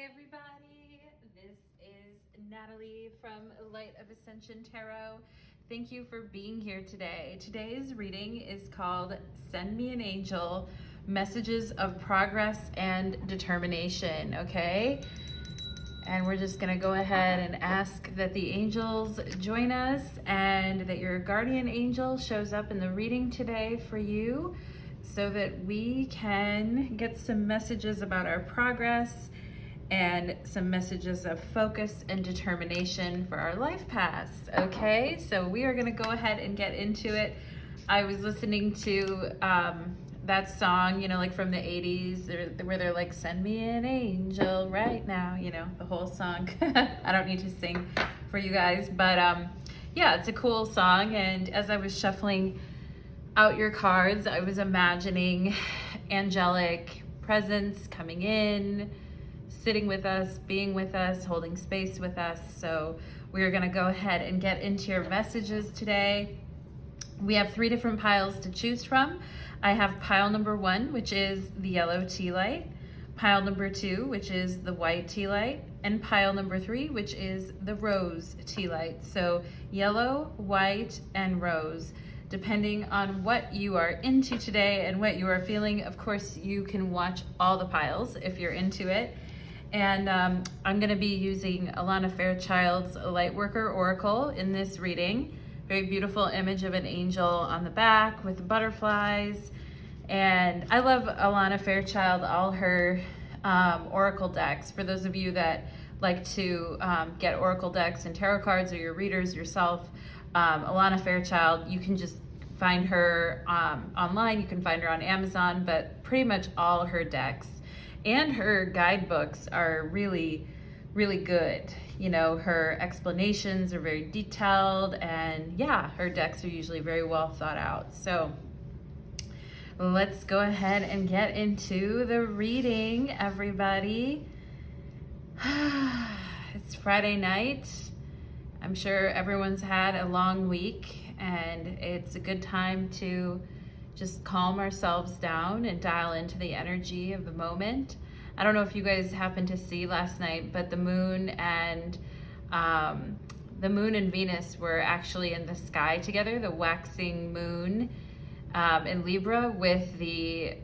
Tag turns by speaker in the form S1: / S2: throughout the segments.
S1: everybody. This is Natalie from Light of Ascension Tarot. Thank you for being here today. Today's reading is called Send Me an Angel, Messages of Progress and Determination, okay? And we're just gonna go ahead and ask that the angels join us and that your guardian angel shows up in the reading today for you so that we can get some messages about our progress and some messages of focus and determination for our life paths, okay? So we are gonna go ahead and get into it. I was listening to that song, you know, like from the 80s, where they're like, send me an angel right now, you know, the whole song. I don't need to sing for you guys, but yeah, it's a cool song. And as I was shuffling out your cards, I was imagining angelic presence coming in, sitting with us, being with us, holding space with us. So we're gonna go ahead and get into your messages today. We have 3 different piles to choose from. I have pile number 1, which is the yellow tea light, pile number 2, which is the white tea light, and pile number 3, which is the rose tea light. So yellow, white, and rose. Depending on what you are into today and what you are feeling, of course, you can watch all the piles if you're into it. And I'm gonna be using Alana Fairchild's Lightworker Oracle in this reading. Very beautiful image of an angel on the back with butterflies. And I love Alana Fairchild, all her oracle decks. For those of you that like to get oracle decks and tarot cards, or your readers yourself, Alana Fairchild, you can just find her online. You can find her on Amazon, but pretty much all her decks and her guidebooks are really, really good. You know, her explanations are very detailed, and yeah, her decks are usually very well thought out. So let's go ahead and get into the reading, everybody. It's Friday night. I'm sure everyone's had a long week, and it's a good time to just calm ourselves down and dial into the energy of the moment. I don't know if you guys happened to see last night, but the moon and Venus were actually in the sky together. The waxing moon in Libra with the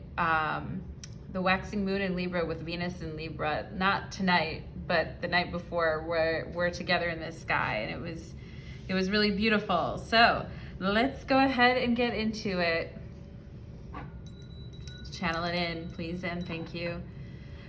S1: waxing moon in Libra with Venus in Libra. Not tonight, but the night before, we're together in the sky, and it was really beautiful. So let's go ahead and get into it. Channel it in, please, and thank you.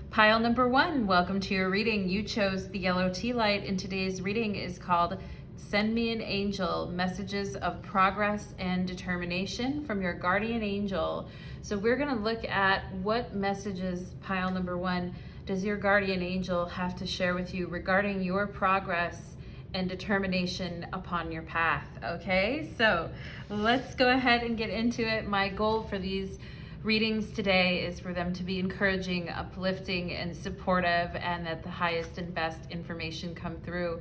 S1: Pile number 1, welcome to your reading. You chose the yellow tea light, and today's reading is called Send Me an Angel, Messages of Progress and Determination from your guardian angel. So we're gonna look at what messages, pile number 1, does your guardian angel have to share with you regarding your progress and determination upon your path, okay? So let's go ahead and get into it. My goal for these readings today is for them to be encouraging, uplifting, and supportive, and that the highest and best information come through.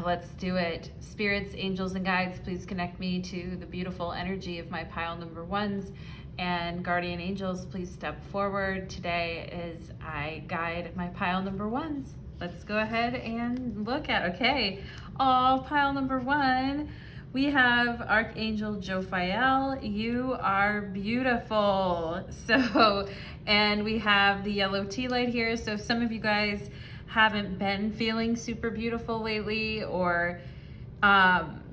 S1: Let's do it. Spirits, angels, and guides, please connect me to the beautiful energy of my pile number 1s. And guardian angels, please step forward today as I guide my pile number 1s. Let's go ahead and look at, okay, pile number 1. We have Archangel Jophiel, you are beautiful. So, and we have the yellow tea light here. So if some of you guys haven't been feeling super beautiful lately, or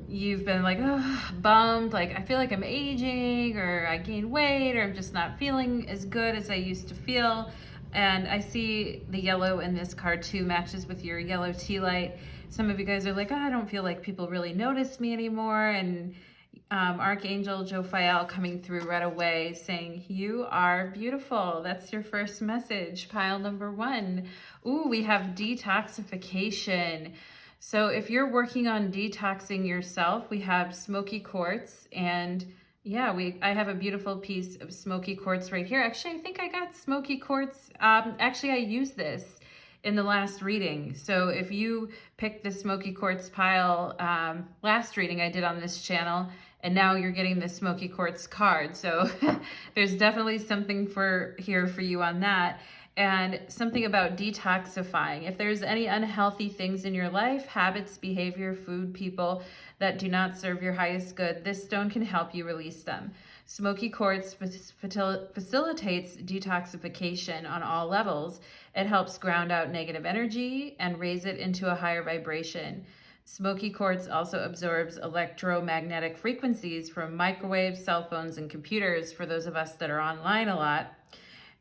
S1: you've been like, oh, bummed, like I feel like I'm aging, or I gained weight, or I'm just not feeling as good as I used to feel. And I see the yellow in this card too matches with your yellow tea light. Some of you guys are like, oh, I don't feel like people really notice me anymore. And Archangel Jophiel coming through right away saying, you are beautiful. That's your first message, pile number 1. Ooh, we have detoxification. So if you're working on detoxing yourself, we have smoky quartz, and yeah, I have a beautiful piece of smoky quartz right here. Actually, I think I got smoky quartz. Actually, I used this in the last reading. So if you picked the smoky quartz pile last reading I did on this channel, and now you're getting the smoky quartz card. So there's definitely something here for you on that. and something about detoxifying. If there's any unhealthy things in your life, habits, behavior, food, people that do not serve your highest good, this stone can help you release them. Smoky quartz facilitates detoxification on all levels. It helps ground out negative energy and raise it into a higher vibration. Smoky quartz also absorbs electromagnetic frequencies from microwaves, cell phones, and computers for those of us that are online a lot.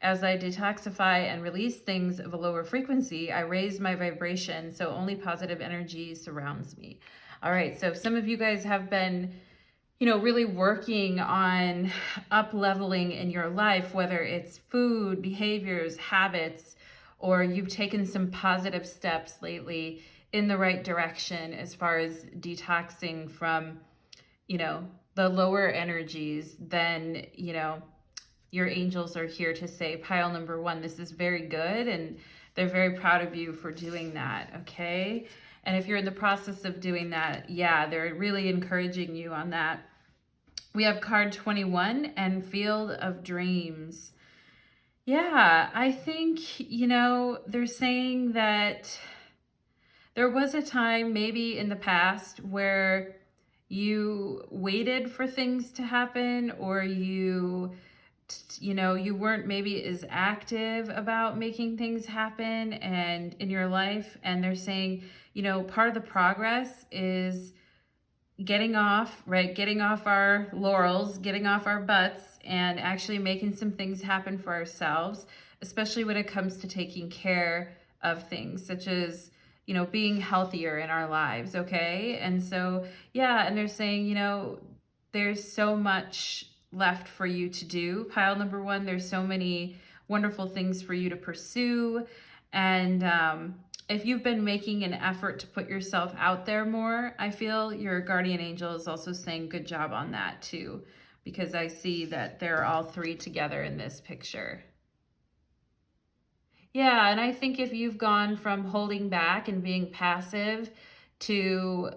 S1: As I detoxify and release things of a lower frequency, I raise my vibration so only positive energy surrounds me. All right, so some of you guys have been, really working on up-leveling in your life, whether it's food, behaviors, habits, or you've taken some positive steps lately in the right direction as far as detoxing from, the lower energies, then, your angels are here to say, pile number 1, this is very good, and they're very proud of you for doing that, okay? And if you're in the process of doing that, yeah, they're really encouraging you on that. We have card 21 and Field of Dreams. Yeah, I think, they're saying that there was a time maybe in the past where you waited for things to happen, or you weren't maybe as active about making things happen and in your life. And they're saying, part of the progress is getting off our laurels, getting off our butts, and actually making some things happen for ourselves, especially when it comes to taking care of things such as, being healthier in our lives, okay? And so, yeah, and they're saying, there's so much left for you to do. Pile number 1, there's so many wonderful things for you to pursue. And if you've been making an effort to put yourself out there more, I feel your guardian angel is also saying good job on that too, because I see that they're all 3 together in this picture. Yeah, and I think if you've gone from holding back and being passive to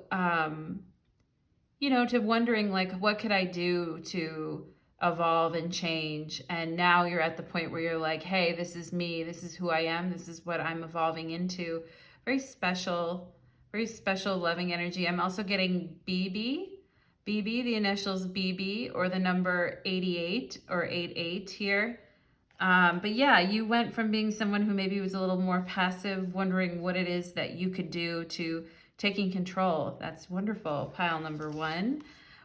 S1: to wondering like, what could I do to evolve and change? And now you're at the point where you're like, hey, this is me. This is who I am. This is what I'm evolving into. Very special, loving energy. I'm also getting BB, the initials BB, or the number 88 or 88 here. But yeah, you went from being someone who maybe was a little more passive, wondering what it is that you could do, to taking control. That's wonderful. Pile number 1.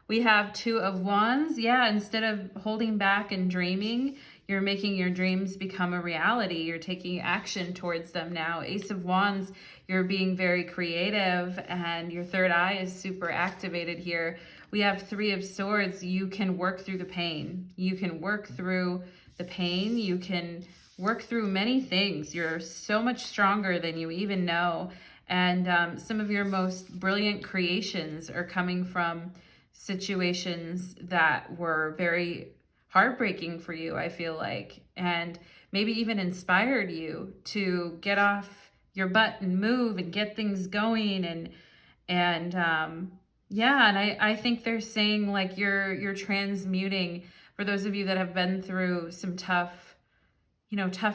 S1: We have 2 of Wands. Yeah, instead of holding back and dreaming, you're making your dreams become a reality. You're taking action towards them now. Ace of Wands, you're being very creative, and your third eye is super activated here. We have 3 of Swords. You can work through the pain. You can work through the pain. You can work through many things. You're so much stronger than you even know. And some of your most brilliant creations are coming from situations that were very heartbreaking for you, I feel like, and maybe even inspired you to get off your butt and move and get things going. And yeah, and I think they're saying like you're transmuting, for those of you that have been through some tough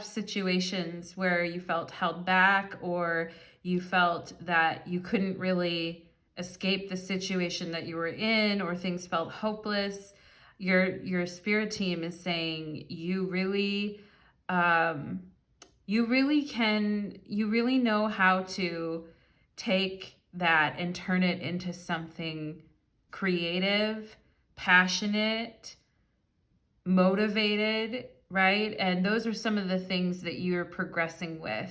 S1: situations where you felt held back, or you felt that you couldn't really escape the situation that you were in, or things felt hopeless. Your spirit team is saying you really know how to take that and turn it into something creative, passionate, motivated, right? And those are some of the things that you're progressing with.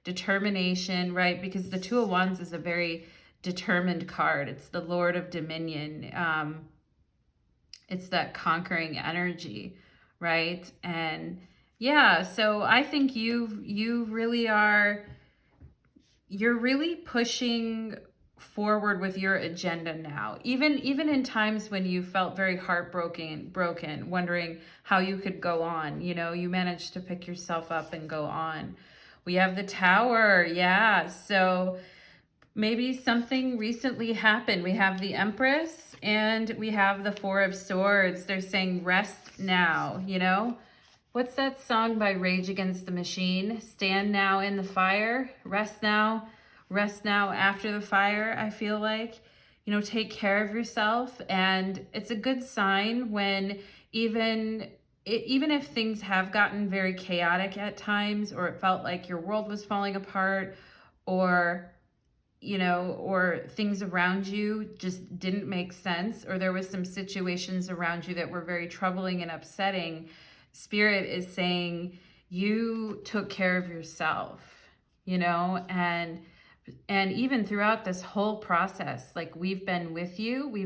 S1: Determination, right? Because the 2 of Wands is a very determined card. It's the Lord of Dominion. It's that conquering energy, right? And yeah, so I think you're really pushing forward with your agenda now, even in times when you felt very broken, wondering how you could go on. You managed to pick yourself up and go on. We have the Tower. Yeah, so maybe something recently happened. We have the Empress and we have the 4 of Swords. They're saying rest now, What's that song by Rage Against the Machine? Stand now in the fire, rest now after the fire, I feel like. You know, take care of yourself. And it's a good sign when even if things have gotten very chaotic at times, or it felt like your world was falling apart, or you know, or things around you just didn't make sense, or there was some situations around you that were very troubling and upsetting, Spirit is saying you took care of yourself, you know, and even throughout this whole process, like we've been with you, we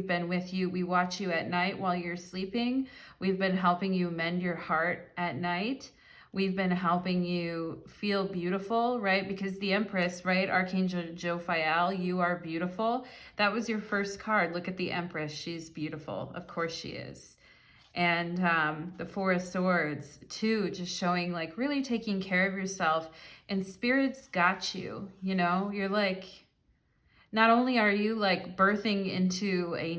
S1: watch you at night while you're sleeping, we've been helping you mend your heart at night. We've been helping you feel beautiful, right? Because the Empress, right? Archangel Jophiel, you are beautiful. That was your first card. Look at the Empress. She's beautiful. Of course she is. And the Four of Swords, too, just showing like really taking care of yourself. And Spirit's got you, you know? You're like, not only are you like birthing a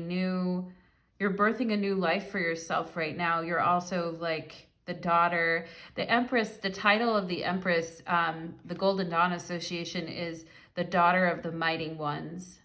S1: new life for yourself right now, you're also like, the daughter, the Empress, the title of the Empress, the Golden Dawn Association is the daughter of the mighty ones.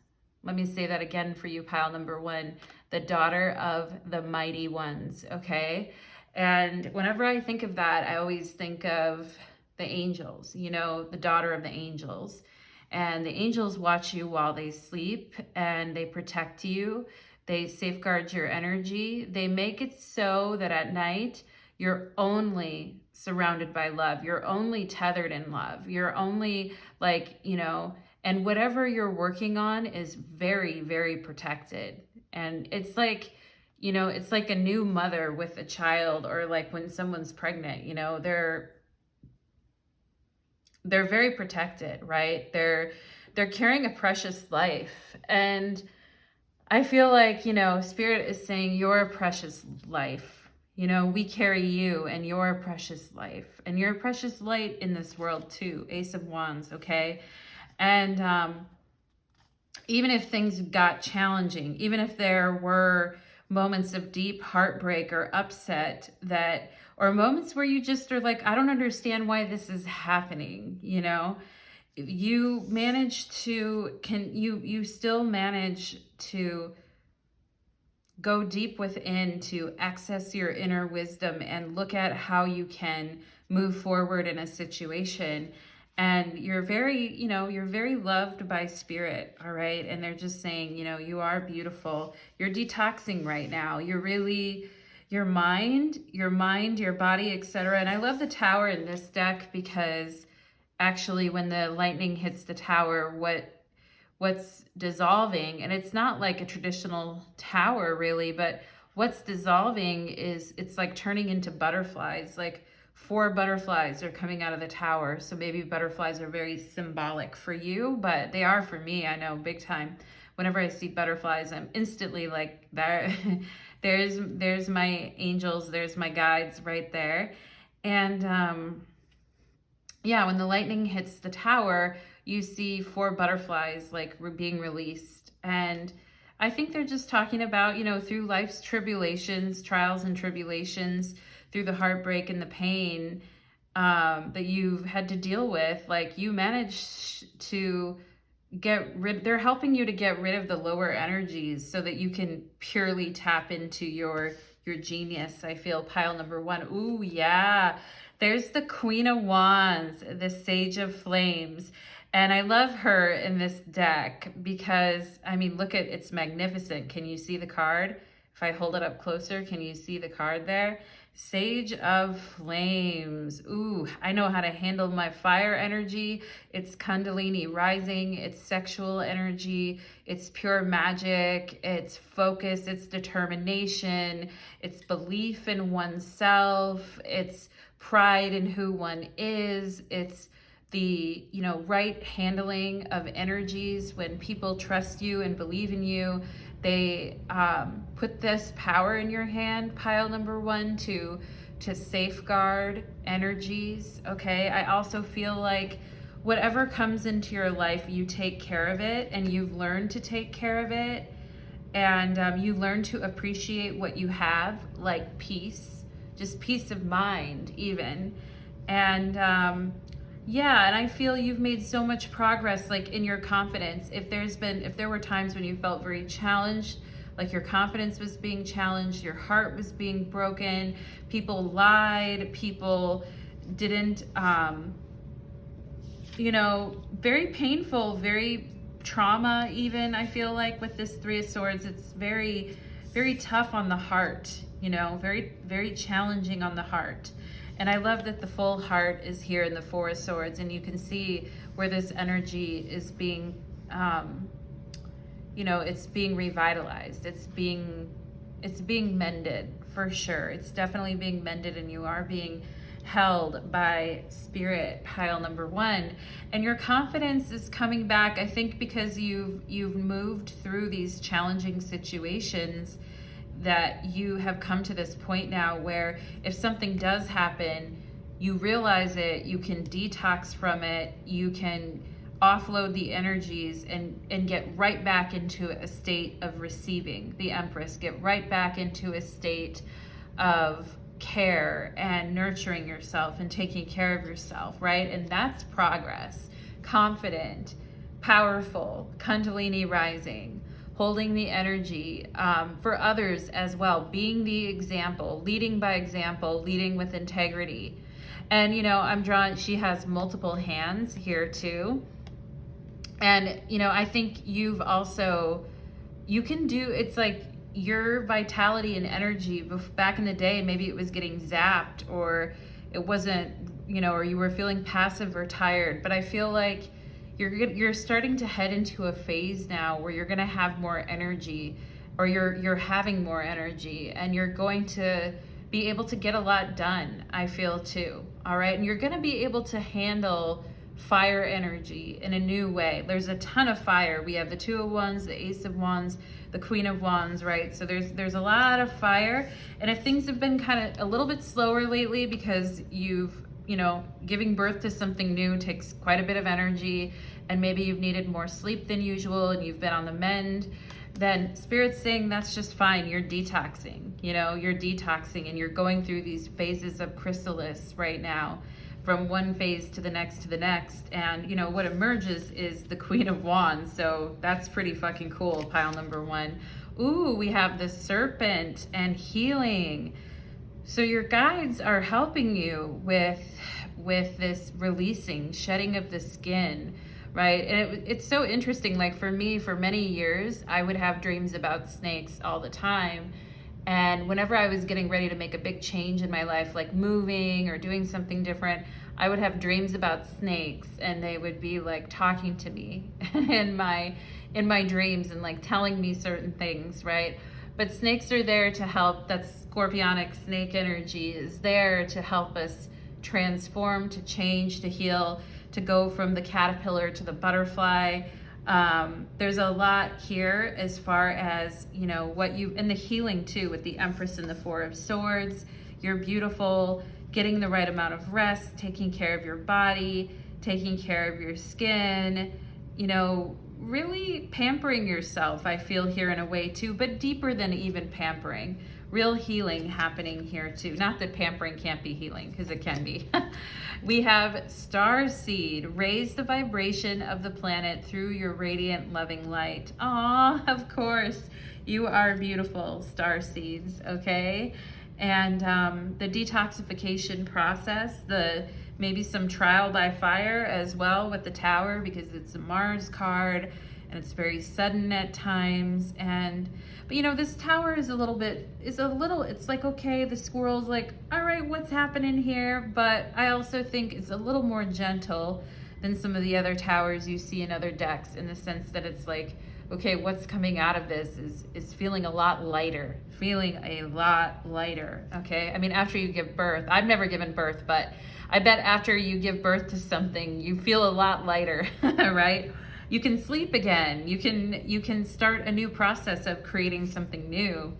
S1: Let me say that again for you, pile number one, the daughter of the mighty ones, okay? And whenever I think of that, I always think of the angels, you know, the daughter of the angels. And the angels watch you while they sleep, and they protect you. They safeguard your energy. They make it so that at night, you're only surrounded by love. You're only tethered in love. You're only like, you know, and whatever you're working on is very, very protected. And it's like, you know, it's like a new mother with a child, or like when someone's pregnant, you know, they're very protected, right? They're carrying a precious life. And I feel like, you know, Spirit is saying you're a precious life. You know, we carry you and your precious life and your precious light in this world too. Ace of Wands, okay? And even if things got challenging, even if there were moments of deep heartbreak or upset or moments where you just are like, I don't understand why this is happening, you know? You still manage to go deep within to access your inner wisdom and look at how you can move forward in a situation. And you're very, you know, you're very loved by Spirit, all right? And they're just saying, you know, you are beautiful. You're detoxing right now. You're really, your mind, your body, etc. And I love the Tower in this deck because actually when the lightning hits the Tower, what's dissolving, and it's not like a traditional tower really, but what's dissolving is it's like turning into butterflies. Like 4 butterflies are coming out of the Tower. So maybe butterflies are very symbolic for you, but they are for me, I know, big time. Whenever I see butterflies, I'm instantly like, there's my angels, there's my guides right there. And yeah, when the lightning hits the Tower, you see 4 butterflies like being released. And I think they're just talking about, you know, through life's tribulations, trials and tribulations, through the heartbreak and the pain that you've had to deal with, like you managed to they're helping you to get rid of the lower energies so that you can purely tap into your genius. I feel pile number one. Ooh, yeah. There's the Queen of Wands, the Sage of Flames. And I love her in this deck because, I mean, look at, it's magnificent. Can you see the card? If I hold it up closer, can you see the card there? Sage of Flames. Ooh, I know how to handle my fire energy. It's Kundalini rising, it's sexual energy, it's pure magic, it's focus, it's determination, it's belief in oneself, it's pride in who one is, it's the, you know, right handling of energies. When people trust you and believe in you, they put this power in your hand, pile number one, to safeguard energies, okay? I also feel like whatever comes into your life, you take care of it, and you've learned to take care of it, and you learn to appreciate what you have, like peace, just peace of mind even. And yeah, and I feel you've made so much progress, like in your confidence. If there were times when you felt very challenged, like your confidence was being challenged, your heart was being broken, people lied, people didn't, very painful, very trauma even, I feel like with this Three of Swords, it's very, very tough on the heart, very, very challenging on the heart. And I love that the full heart is here in the Four of Swords, and you can see where this energy is being, it's being revitalized. It's being mended for sure. It's definitely being mended, and you are being held by spirit, pile number one. And your confidence is coming back, I think, because you've moved through these challenging situations, that you have come to this point now where if something does happen, you realize it, you can detox from it, you can offload the energies and get right back into a state of receiving. The Empress, get right back into a state of care and nurturing yourself and taking care of yourself, right? And that's progress. Confident, powerful, Kundalini rising, holding the energy for others as well, being the example, leading by example, leading with integrity. And I'm drawn, she has multiple hands here too. And I think you can do, it's like your vitality and energy back in the day, maybe it was getting zapped, or it wasn't, or you were feeling passive or tired, but I feel like you're starting to head into a phase now where you're going to have more energy, or you're having more energy, and you're going to be able to get a lot done, I feel too. All right. And you're going to be able to handle fire energy in a new way. There's a ton of fire. We have the Two of Wands, the Ace of Wands, the Queen of Wands, right? So there's a lot of fire. And if things have been kind of a little bit slower lately because giving birth to something new takes quite a bit of energy, and maybe you've needed more sleep than usual and you've been on the mend, then Spirit's saying that's just fine. You're detoxing, you're detoxing, and you're going through these phases of chrysalis right now, from one phase to the next. And what emerges is the Queen of Wands. So that's pretty fucking cool, pile number one. Ooh, we have the Serpent and healing. So your guides are helping you with this releasing, shedding of the skin, right? And it's so interesting. Like for me, for many years, I would have dreams about snakes all the time. And whenever I was getting ready to make a big change in my life, like moving or doing something different, I would have dreams about snakes, and they would be like talking to me in my dreams and like telling me certain things, right? But snakes are there to help. That's scorpionic snake energy is there to help us transform, to change, to heal, to go from the caterpillar to the butterfly. There's a lot here as far as, what you, and the healing too, with the Empress and the Four of Swords. You're beautiful, getting the right amount of rest, taking care of your body, taking care of your skin, really pampering yourself, I feel here in a way too, but deeper than even pampering. Real healing happening here too. Not that pampering can't be healing, because it can be. We have Star Seed. Raise the vibration of the planet through your radiant, loving light. Aw, of course. You are beautiful, Star Seeds, okay? And the detoxification process, maybe some trial by fire as well with the Tower, because it's a Mars card and it's very sudden at times. But this Tower is it's like, okay, the squirrel's like, all right, what's happening here? But I also think it's a little more gentle than some of the other towers you see in other decks, in the sense that it's like, okay, what's coming out of this is feeling a lot lighter, okay? I mean, after you give birth, I've never given birth, but I bet after you give birth to something, you feel a lot lighter, right? You can sleep again. You can start a new process of creating something new.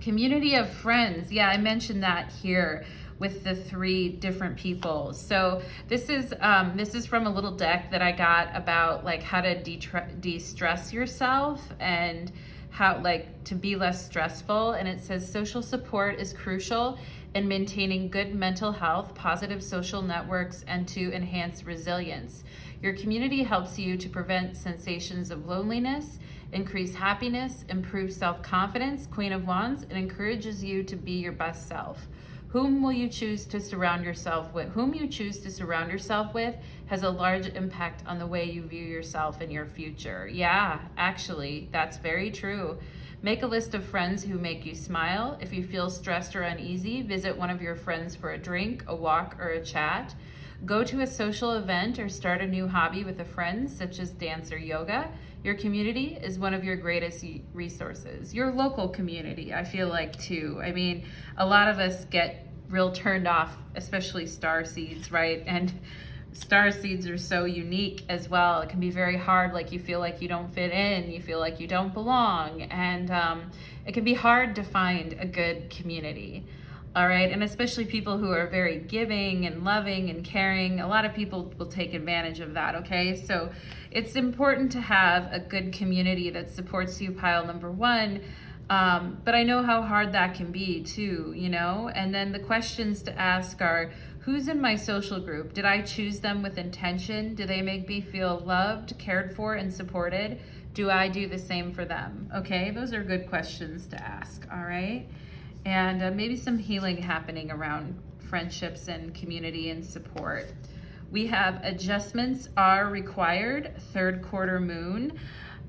S1: Community of friends. Yeah, I mentioned that here with the 3 different people. So this is from a little deck that I got about like how to de-stress yourself and how, like, to be less stressful. And it says social support is crucial in maintaining good mental health, positive social networks, and to enhance resilience. Your community helps you to prevent sensations of loneliness, increase happiness, improve self-confidence, Queen of Wands, and encourages you to be your best self. Whom will you choose to surround yourself with? Whom you choose to surround yourself with has a large impact on the way you view yourself and your future. Yeah, actually, that's very true. Make a list of friends who make you smile. If you feel stressed or uneasy, visit one of your friends for a drink, a walk, or a chat. Go to a social event or start a new hobby with a friend, such as dance or yoga. Your community is one of your greatest resources. Your local community, I feel like, too. I mean, a lot of us get real turned off, especially star seeds, right? And star seeds are so unique as well. It can be very hard, like you feel like you don't fit in, you feel like you don't belong, and it can be hard to find a good community. All right, and especially people who are very giving and loving and caring. A lot of people will take advantage of that, okay? So it's important to have a good community that supports you, pile number one. But I know how hard that can be too, you know? And then the questions to ask are, who's in my social group? Did I choose them with intention? Do they make me feel loved, cared for, and supported? Do I do the same for them? Okay, those are good questions to ask, all right? And maybe some healing happening around friendships and community and support. We have adjustments are required, third quarter moon.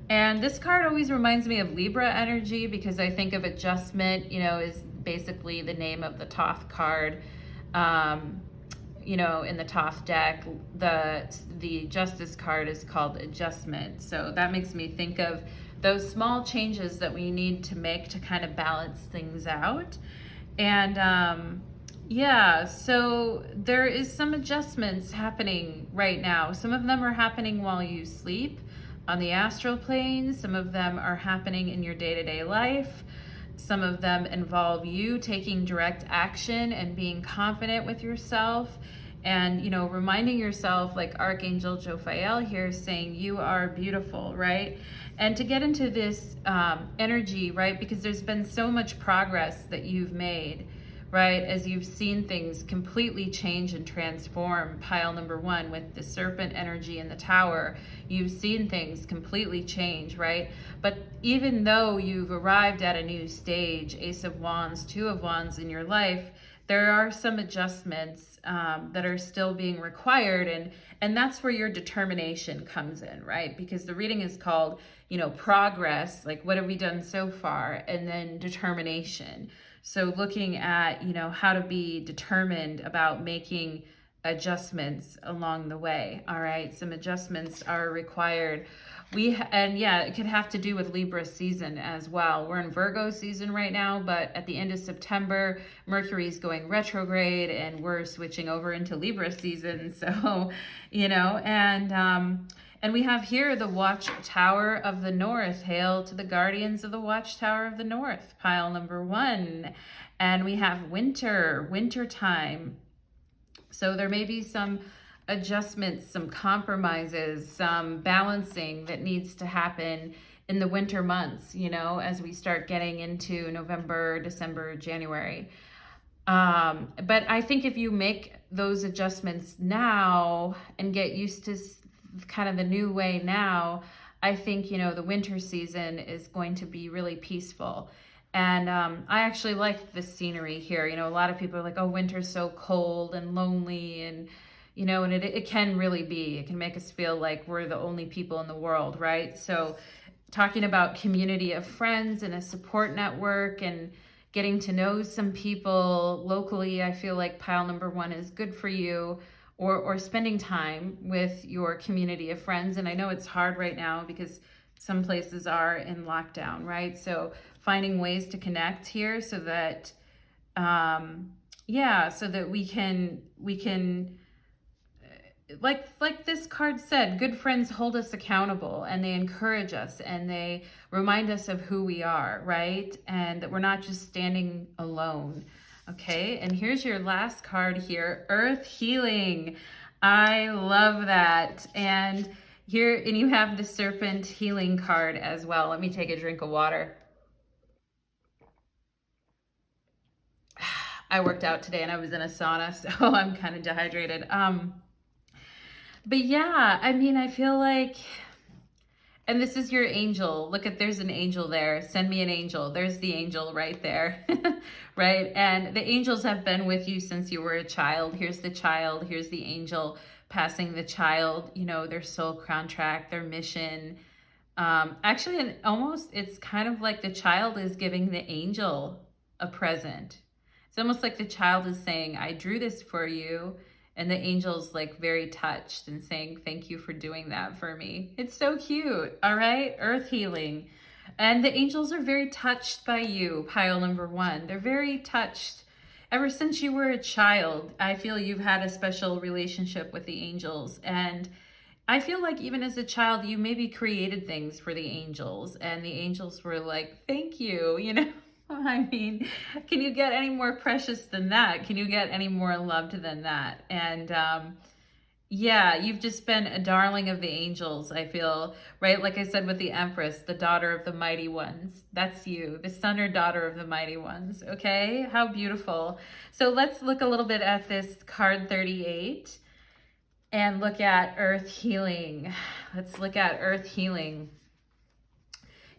S1: And this card always reminds me of Libra energy, because I think of adjustment, you know, is basically the name of the Thoth card. You know, in the Thoth deck, the Justice card is called adjustment. So that makes me think of those small changes that we need to make to kind of balance things out. And yeah, so there is some adjustments happening right now. Some of them are happening while you sleep on the astral plane. Some of them are happening in your day-to-day life. Some of them involve you taking direct action and being confident with yourself, and, you know, reminding yourself, like Archangel Jophiel here saying, you are beautiful, right? And to get into this energy, right, because there's been so much progress that you've made, right, as you've seen things completely change and transform, pile number one, with the serpent energy in the tower. You've seen things completely change, right? But even though you've arrived at a new stage, Ace of Wands, Two of Wands in your life, there are some adjustments that are still being required, and that's where your determination comes in, right? Because the reading is called, you know, progress, like what have we done so far, and then determination. So looking at, you know, how to be determined about making adjustments along the way. All right, some adjustments are required. And yeah, it could have to do with Libra season as well. We're in Virgo season right now, but at the end of September, Mercury's going retrograde and we're switching over into Libra season. So, you know, and we have here the Watchtower of the North. Hail to the guardians of the Watchtower of the North, pile number one. And we have winter time. So there may be some adjustments, some compromises, some balancing that needs to happen in the winter months, you know, as we start getting into November, December, January. But I think if you make those adjustments now and get used to kind of the new way now, I think, you know, the winter season is going to be really peaceful. And I actually like the scenery here. You know, a lot of people are like, oh, winter's so cold and lonely, and, you know, and it can really be. It can make us feel like we're the only people in the world, right? So talking about community of friends and a support network and getting to know some people locally, I feel like pile number one is good for you, or spending time with your community of friends. And I know it's hard right now because some places are in lockdown, right? So finding ways to connect here so that, yeah, so that we can, like this card said, good friends hold us accountable and they encourage us and they remind us of who we are, right? And that we're not just standing alone. Okay, and here's your last card here, Earth Healing. I love that. And Here, and you have the Serpent Healing card as well. Let me take a drink of water. I worked out today and I was in a sauna, so I'm kind of dehydrated. But yeah, I mean, I feel like, and this is your angel. Look at, there's an angel there. Send me an angel. There's the angel right there, right? And the angels have been with you since you were a child. Here's the child. Here's the angel passing the child, you know, their soul contract, their mission. Actually, and almost, it's kind of like the child is giving the angel a present. It's almost like the child is saying, I drew this for you. And the angel's like very touched and saying, thank you for doing that for me. It's so cute. All right. Earth healing. And the angels are very touched by you, pile number one. They're very touched. Ever since you were a child, I feel you've had a special relationship with the angels. And I feel like even as a child, you maybe created things for the angels. And the angels were like, thank you, you know. I mean, can you get any more precious than that? Can you get any more loved than that? And yeah, you've just been a darling of the angels, I feel, right? Like I said with the Empress, the daughter of the mighty ones. That's you, the son or daughter of the mighty ones, okay? How beautiful. So let's look a little bit at this card 38 and look at Earth Healing. Let's look at Earth Healing.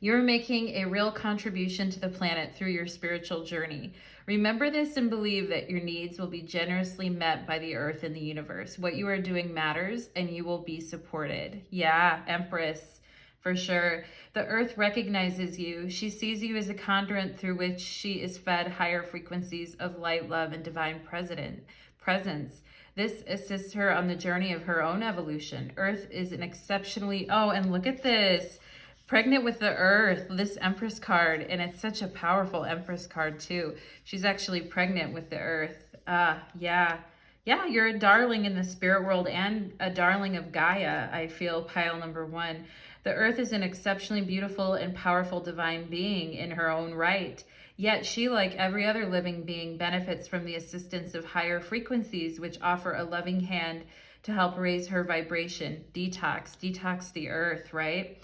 S1: You're making a real contribution to the planet through your spiritual journey. Remember this and believe that your needs will be generously met by the earth and the universe. What you are doing matters and you will be supported. Yeah, Empress, for sure. The earth recognizes you. She sees you as a conduit through which she is fed higher frequencies of light, love, and divine presence. This assists her on the journey of her own evolution. Earth is an exceptionally, oh, and look at this. Pregnant with the earth, this Empress card, and it's such a powerful Empress card too. She's actually pregnant with the earth. Yeah, you're a darling in the spirit world and a darling of Gaia, I feel, pile number one. The earth is an exceptionally beautiful and powerful divine being in her own right. Yet she, like every other living being, benefits from the assistance of higher frequencies, which offer a loving hand to help raise her vibration. Detox the earth, right?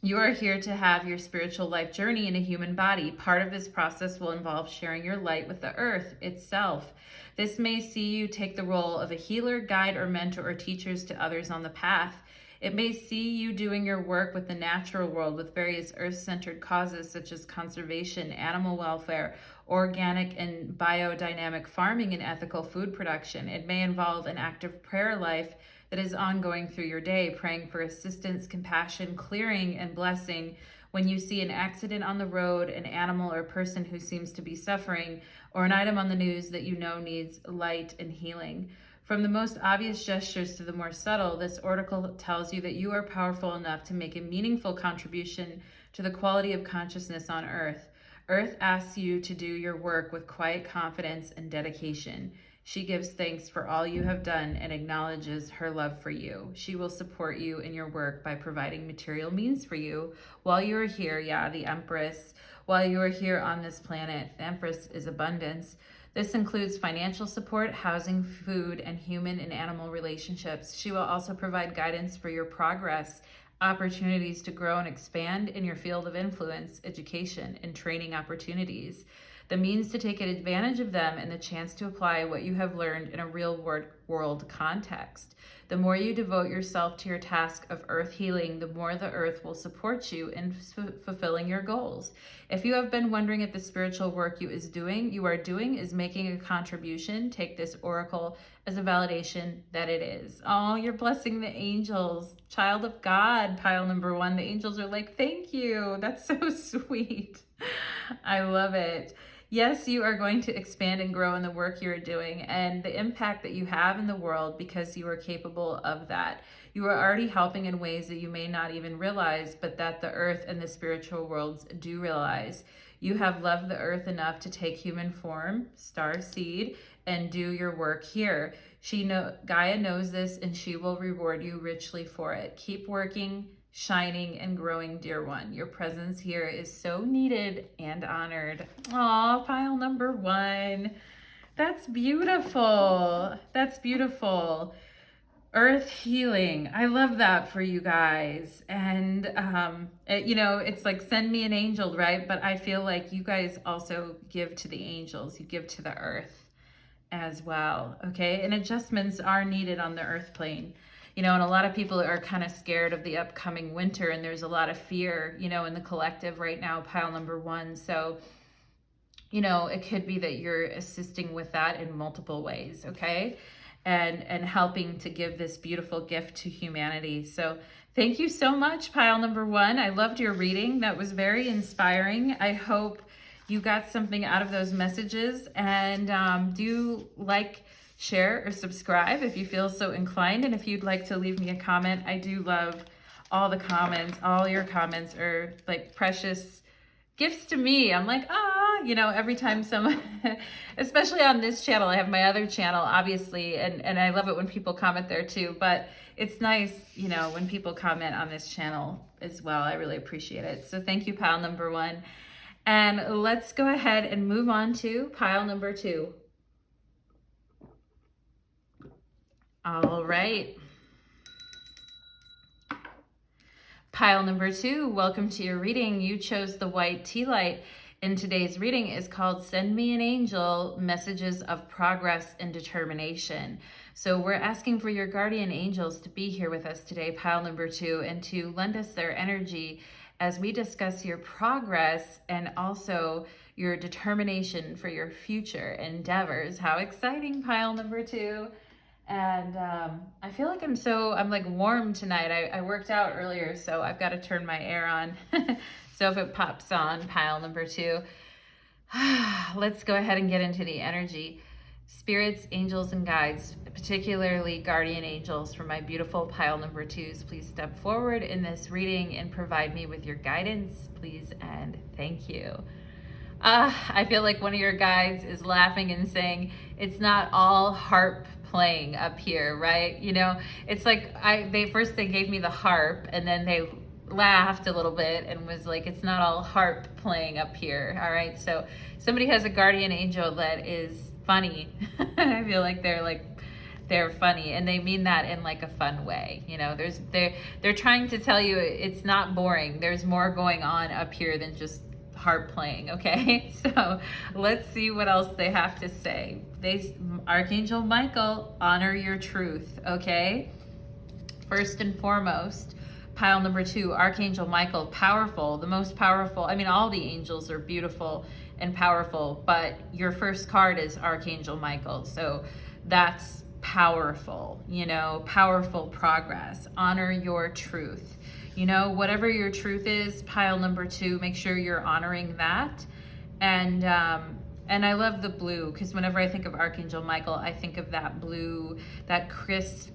S1: You are here to have your spiritual life journey in a human body. Part of this process will involve sharing your light with the earth itself. This may see you take the role of a healer, guide, or mentor or teachers to others on the path. It may see you doing your work with the natural world with various earth-centered causes such as conservation, animal welfare, organic and biodynamic farming, and ethical food production. It may involve an active prayer life that is ongoing through your day, praying for assistance, compassion, clearing, and blessing when you see an accident on the road, an animal or person who seems to be suffering, or an item on the news that you know needs light and healing. From the most obvious gestures to the more subtle, this oracle tells you that you are powerful enough to make a meaningful contribution to the quality of consciousness on Earth. Earth asks you to do your work with quiet confidence and dedication. She gives thanks for all you have done and acknowledges her love for you. She will support you in your work by providing material means for you while you are here. Yeah, the Empress. While you are here on this planet, the Empress is abundance. This includes financial support, housing, food, and human and animal relationships. She will also provide guidance for your progress, opportunities to grow and expand in your field of influence, education, and training opportunities. The means to take advantage of them, and the chance to apply what you have learned in a real world context. The more you devote yourself to your task of earth healing, the more the earth will support you in fulfilling your goals. If you have been wondering if the spiritual work you are doing is making a contribution, take this oracle as a validation that it is. Oh, you're blessing the angels. Child of God, pile number one. The angels are like, thank you. That's so sweet. I love it. Yes, you are going to expand and grow in the work you're doing and the impact that you have in the world because you are capable of that. You are already helping in ways that you may not even realize, but that the earth and the spiritual worlds do realize. You have loved the earth enough to take human form, star seed, and do your work here. Gaia knows this, and she will reward you richly for it. Keep working, shining, and growing, dear one. Your presence here is so needed and honored. Aw, pile number one. That's beautiful. That's beautiful. Earth healing. I love that for you guys. And, you know, it's like send me an angel, right? But I feel like you guys also give to the angels. You give to the earth as well, okay? And adjustments are needed on the earth plane. You know, and a lot of people are kind of scared of the upcoming winter, and there's a lot of fear, you know, in the collective right now, pile number 1. So, you know, it could be that you're assisting with that in multiple ways, okay? And helping to give this beautiful gift to humanity. So thank you so much, pile number 1. I loved your reading. That was very inspiring. I hope you got something out of those messages. And do like, share, or subscribe if you feel so inclined. And if you'd like to leave me a comment, I do love all the comments. All your comments are like precious gifts to me. I'm like, you know, every time someone, especially on this channel, I have my other channel, obviously, and I love it when people comment there too, but it's nice, you know, when people comment on this channel as well. I really appreciate it. So thank you, pile number 1. And let's go ahead and move on to pile number 2. All right. Pile number 2, welcome to your reading. You chose the white tea light. And today's reading is called Send Me an Angel, Messages of Progress and Determination. So we're asking for your guardian angels to be here with us today, pile number 2, and to lend us their energy as we discuss your progress and also your determination for your future endeavors. How exciting, pile number 2. And I feel like I'm like warm tonight. I worked out earlier, so I've got to turn my air on. So if it pops on, pile number 2, let's go ahead and get into the energy. Spirits, angels, and guides, particularly guardian angels for my beautiful pile number 2s, please step forward in this reading and provide me with your guidance, please, and thank you. I feel like one of your guides is laughing and saying, it's not all harp playing up here, right? You know, it's like they gave me the harp, and then they laughed a little bit and was like, it's not all harp playing up here. All right, so somebody has a guardian angel that is funny. I feel like they're funny, and they mean that in like a fun way. You know, they're trying to tell you it's not boring. There's more going on up here than just harp playing, okay? So let's see what else they have to say. Archangel Michael, honor your truth, okay? First and foremost, pile number 2, Archangel Michael, powerful, the most powerful. I mean, all the angels are beautiful and powerful, but your first card is Archangel Michael. So that's powerful, you know, powerful progress. Honor your truth. You know, whatever your truth is, pile number 2, make sure you're honoring that. And I love the blue, because whenever I think of Archangel Michael, I think of that blue, that crisp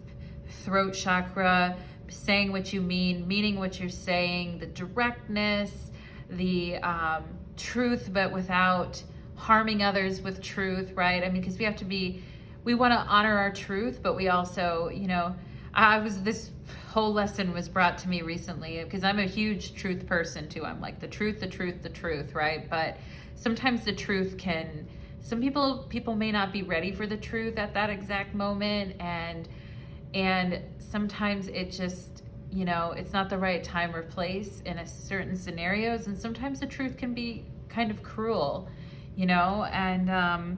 S1: throat chakra, saying what you mean, meaning what you're saying, the directness, the truth, but without harming others with truth, right? I mean, because we want to honor our truth, but we also, you know, this whole lesson was brought to me recently because I'm a huge truth person too. I'm like the truth, right? But sometimes the truth some people may not be ready for the truth at that exact moment, and sometimes it just, you know, it's not the right time or place in a certain scenarios, and sometimes the truth can be kind of cruel, you know, and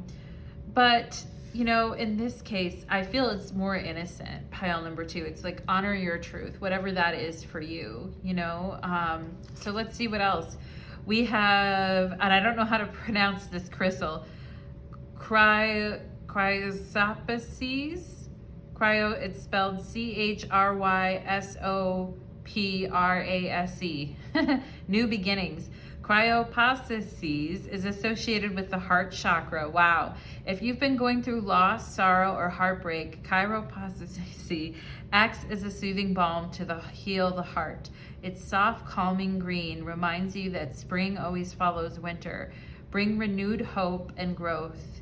S1: but you know, in this case, I feel it's more innocent, pile number 2. It's like, honor your truth, whatever that is for you, you know? So let's see what else. We have, and I don't know how to pronounce this crystal, Chrysoprases. It's spelled Chrysopprase. New beginnings. Cryopopsis is associated with the heart chakra. Wow. If you've been going through loss, sorrow, or heartbreak, cryopopsis acts as a soothing balm to heal the heart. Its soft, calming green reminds you that spring always follows winter. Bring renewed hope and growth.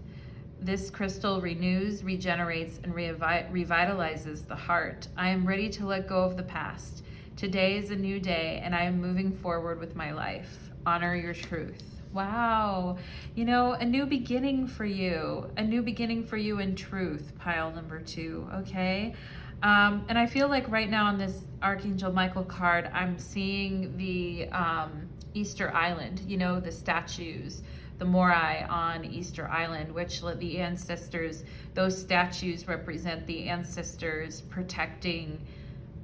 S1: This crystal renews, regenerates, and revitalizes the heart. I am ready to let go of the past. Today is a new day, and I am moving forward with my life. Honor your truth. Wow. You know, a new beginning for you. A new beginning for you in truth, pile number 2, okay? And I feel like right now on this Archangel Michael card, I'm seeing the Easter Island, you know, the statues, the Morai on Easter Island, which the ancestors, those statues represent the ancestors protecting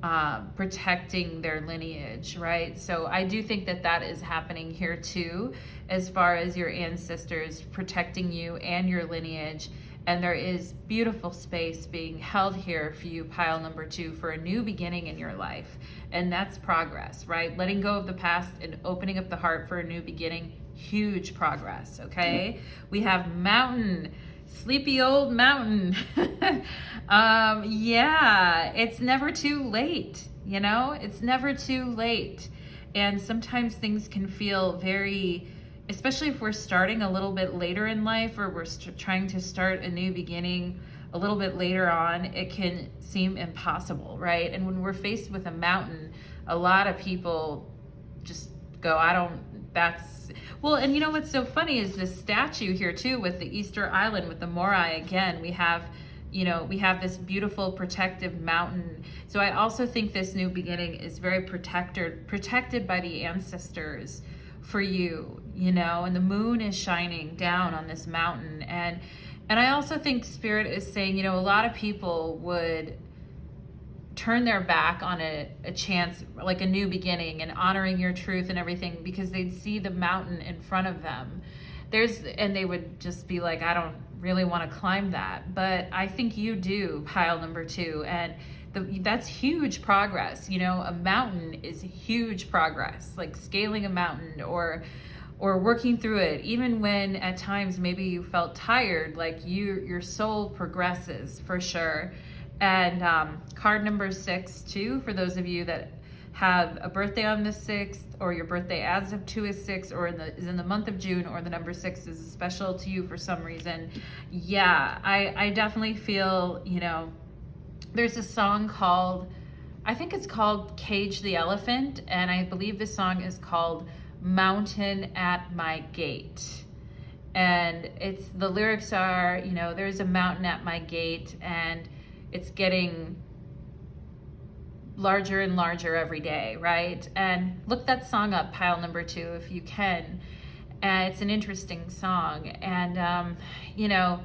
S1: their lineage, right? So I do think that that is happening here too, as far as your ancestors protecting you and your lineage. And there is beautiful space being held here for you, pile number 2, for a new beginning in your life. And that's progress, right? Letting go of the past and opening up the heart for a new beginning, huge progress, okay? We have mountain, sleepy old mountain. Yeah, it's never too late, you know? It's never too late. And sometimes things can feel very, especially if we're starting a little bit later in life, or we're trying to start a new beginning a little bit later on, it can seem impossible, right? And when we're faced with a mountain, a lot of people just go, well, and you know what's so funny is this statue here too, with the Easter Island, with the Morai again, we have this beautiful protective mountain. So I also think this new beginning is very protected by the ancestors for you, you know, and the moon is shining down on this mountain. And I also think Spirit is saying, you know, a lot of people would turn their back on a chance, like a new beginning and honoring your truth and everything, because they'd see the mountain in front of them. And they would just be like, I don't really want to climb that. But I think you do, pile number 2. And that's huge progress. You know, a mountain is huge progress, like scaling a mountain or working through it. Even when at times maybe you felt tired, like your soul progresses for sure. And card number 6 too, for those of you that have a birthday on the 6th, or your birthday adds up to a 6, or is in the month of June, or the number 6 is special to you for some reason. Yeah, I definitely feel, you know, there's a song called, I think it's called Cage the Elephant, and I believe the song is called Mountain at My Gate. And the lyrics are, you know, there's a mountain at my gate, and it's getting larger and larger every day, right? And look that song up, pile number 2, if you can. It's an interesting song. And, you know,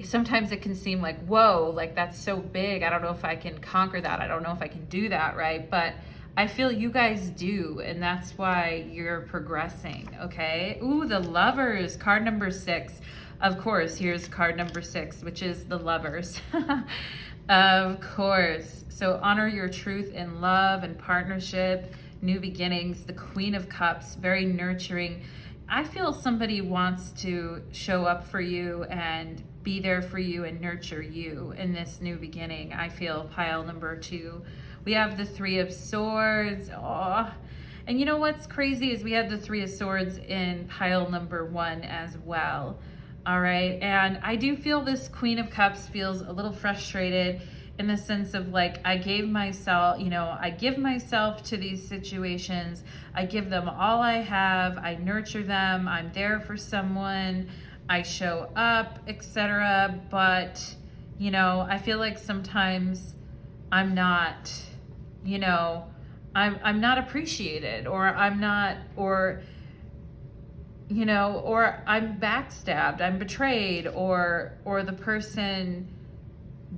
S1: sometimes it can seem like, whoa, like that's so big. I don't know if I can conquer that. I don't know if I can do that, right? But I feel you guys do, and that's why you're progressing, okay? Ooh, the Lovers, card number 6. Of course, here's card number 6, which is the Lovers. Of course. So honor your truth in love and partnership, new beginnings, the Queen of Cups, very nurturing. I feel somebody wants to show up for you and be there for you and nurture you in this new beginning. I feel, pile number 2. We have the 3 of Swords. Aww. And you know what's crazy is we have the 3 of Swords in pile number 1 as well. All right, and I do feel this Queen of Cups feels a little frustrated in the sense of like, I give myself to these situations. I give them all I have. I nurture them. I'm there for someone. I show up, etc. But, you know, I feel like sometimes I'm not, you know, I'm not appreciated, or you know, or I'm backstabbed, I'm betrayed, or the person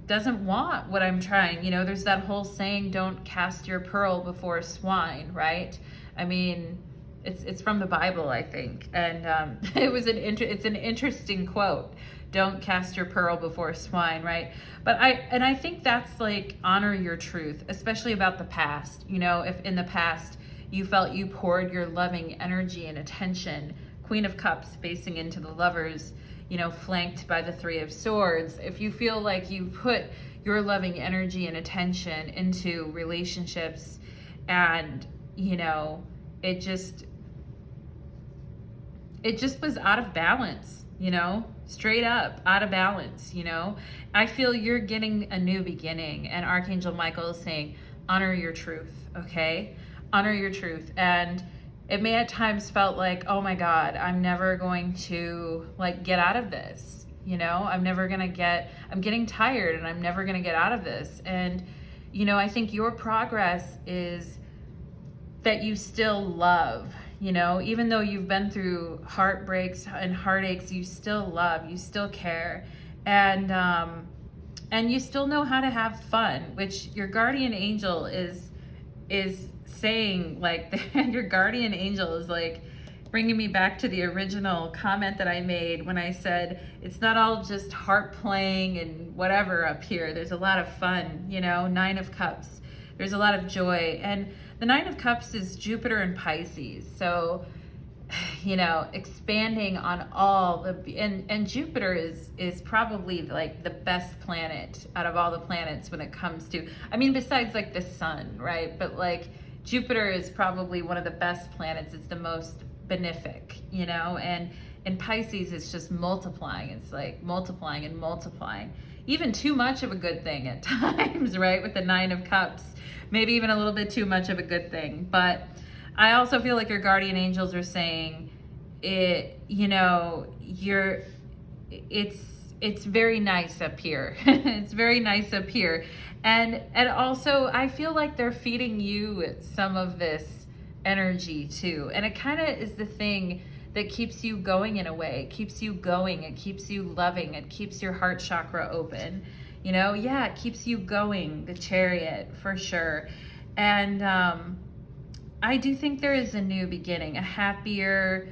S1: doesn't want what I'm trying. You know, there's that whole saying, don't cast your pearl before swine, right? I mean, it's from the Bible, I think. And it's an interesting quote. Don't cast your pearl before swine, right? But I think that's like, honor your truth, especially about the past. You know, if in the past you felt you poured your loving energy and attention, Queen of Cups facing into the Lovers, you know, flanked by the 3 of Swords. If you feel like you put your loving energy and attention into relationships and, you know, it just was out of balance, you know, straight up out of balance, you know, I feel you're getting a new beginning, and Archangel Michael is saying, honor your truth, okay? Honor your truth. And it may at times felt like, oh my God, I'm never going to like get out of this. You know, I'm getting tired and I'm never going to get out of this. And, you know, I think your progress is that you still love, you know, even though you've been through heartbreaks and heartaches, you still love, you still care. And you still know how to have fun, which your guardian angel is saying, like, your guardian angel is like bringing me back to the original comment that I made when I said it's not all just harp playing and whatever up here. There's a lot of fun, you know. Nine of Cups, there's a lot of joy. And the Nine of Cups is Jupiter and Pisces, so, you know, expanding on all the, and Jupiter is probably like the best planet out of all the planets when it comes to, I mean, besides like the sun, right? But like Jupiter is probably one of the best planets. It's the most benefic, you know, and in Pisces it's just multiplying. It's like multiplying and multiplying, even too much of a good thing at times, right? With the Nine of Cups, maybe even a little bit too much of a good thing. But I also feel like your guardian angels are saying it, you know, it's very nice up here. It's very nice up here. And also I feel like they're feeding you some of this energy too. And it kind of is the thing that keeps you going in a way. It keeps you going. It keeps you loving. It keeps your heart chakra open. You know, yeah, it keeps you going, the Chariot, for sure. And I do think there is a new beginning, a happier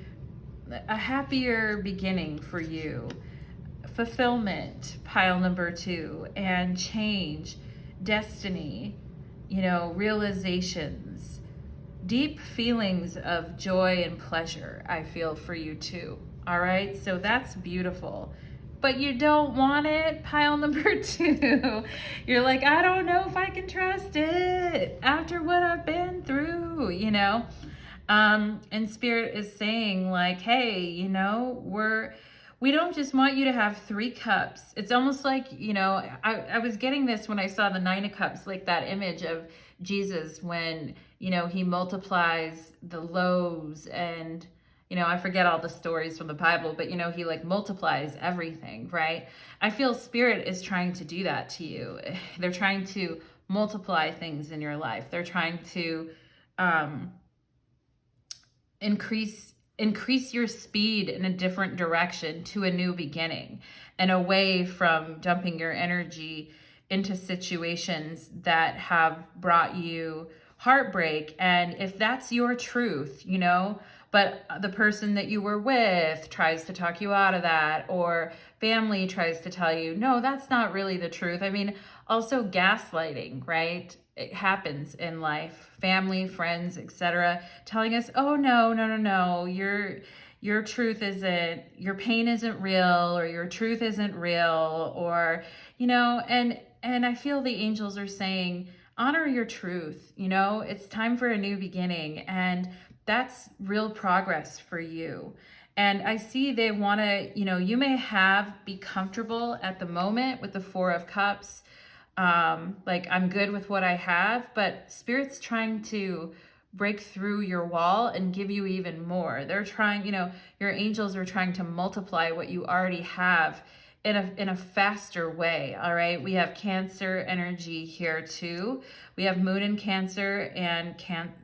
S1: beginning for you. Fulfillment, pile number 2, and change, destiny, you know, realizations, deep feelings of joy and pleasure, I feel for you too. All right, so that's beautiful. But you don't want it, pile number 2. You're like, I don't know if I can trust it after what I've been through, you know? And Spirit is saying like, hey, you know, we don't just want you to have 3 cups. It's almost like, you know, I was getting this when I saw the 9 of Cups, like that image of Jesus when, you know, he multiplies the loaves and, you know, I forget all the stories from the Bible, but, you know, he like multiplies everything, right? I feel Spirit is trying to do that to you. They're trying to multiply things in your life. They're trying to increase your speed in a different direction to a new beginning and away from dumping your energy into situations that have brought you heartbreak. And if that's your truth, you know, but the person that you were with tries to talk you out of that, or family tries to tell you, no, that's not really the truth. I mean, also gaslighting, right? It happens in life. Family, friends, etc., telling us, oh, no, your truth isn't, your pain isn't real, or your truth isn't real, or, you know, and I feel the angels are saying, honor your truth, you know, it's time for a new beginning, and that's real progress for you. And I see they want to, you know, you may be comfortable at the moment with the 4 of Cups, like I'm good with what I have, but Spirit's trying to break through your wall and give you even more. They're trying, you know, your angels are trying to multiply what you already have in a faster way. All right, we have Cancer energy here too. We have Moon in Cancer and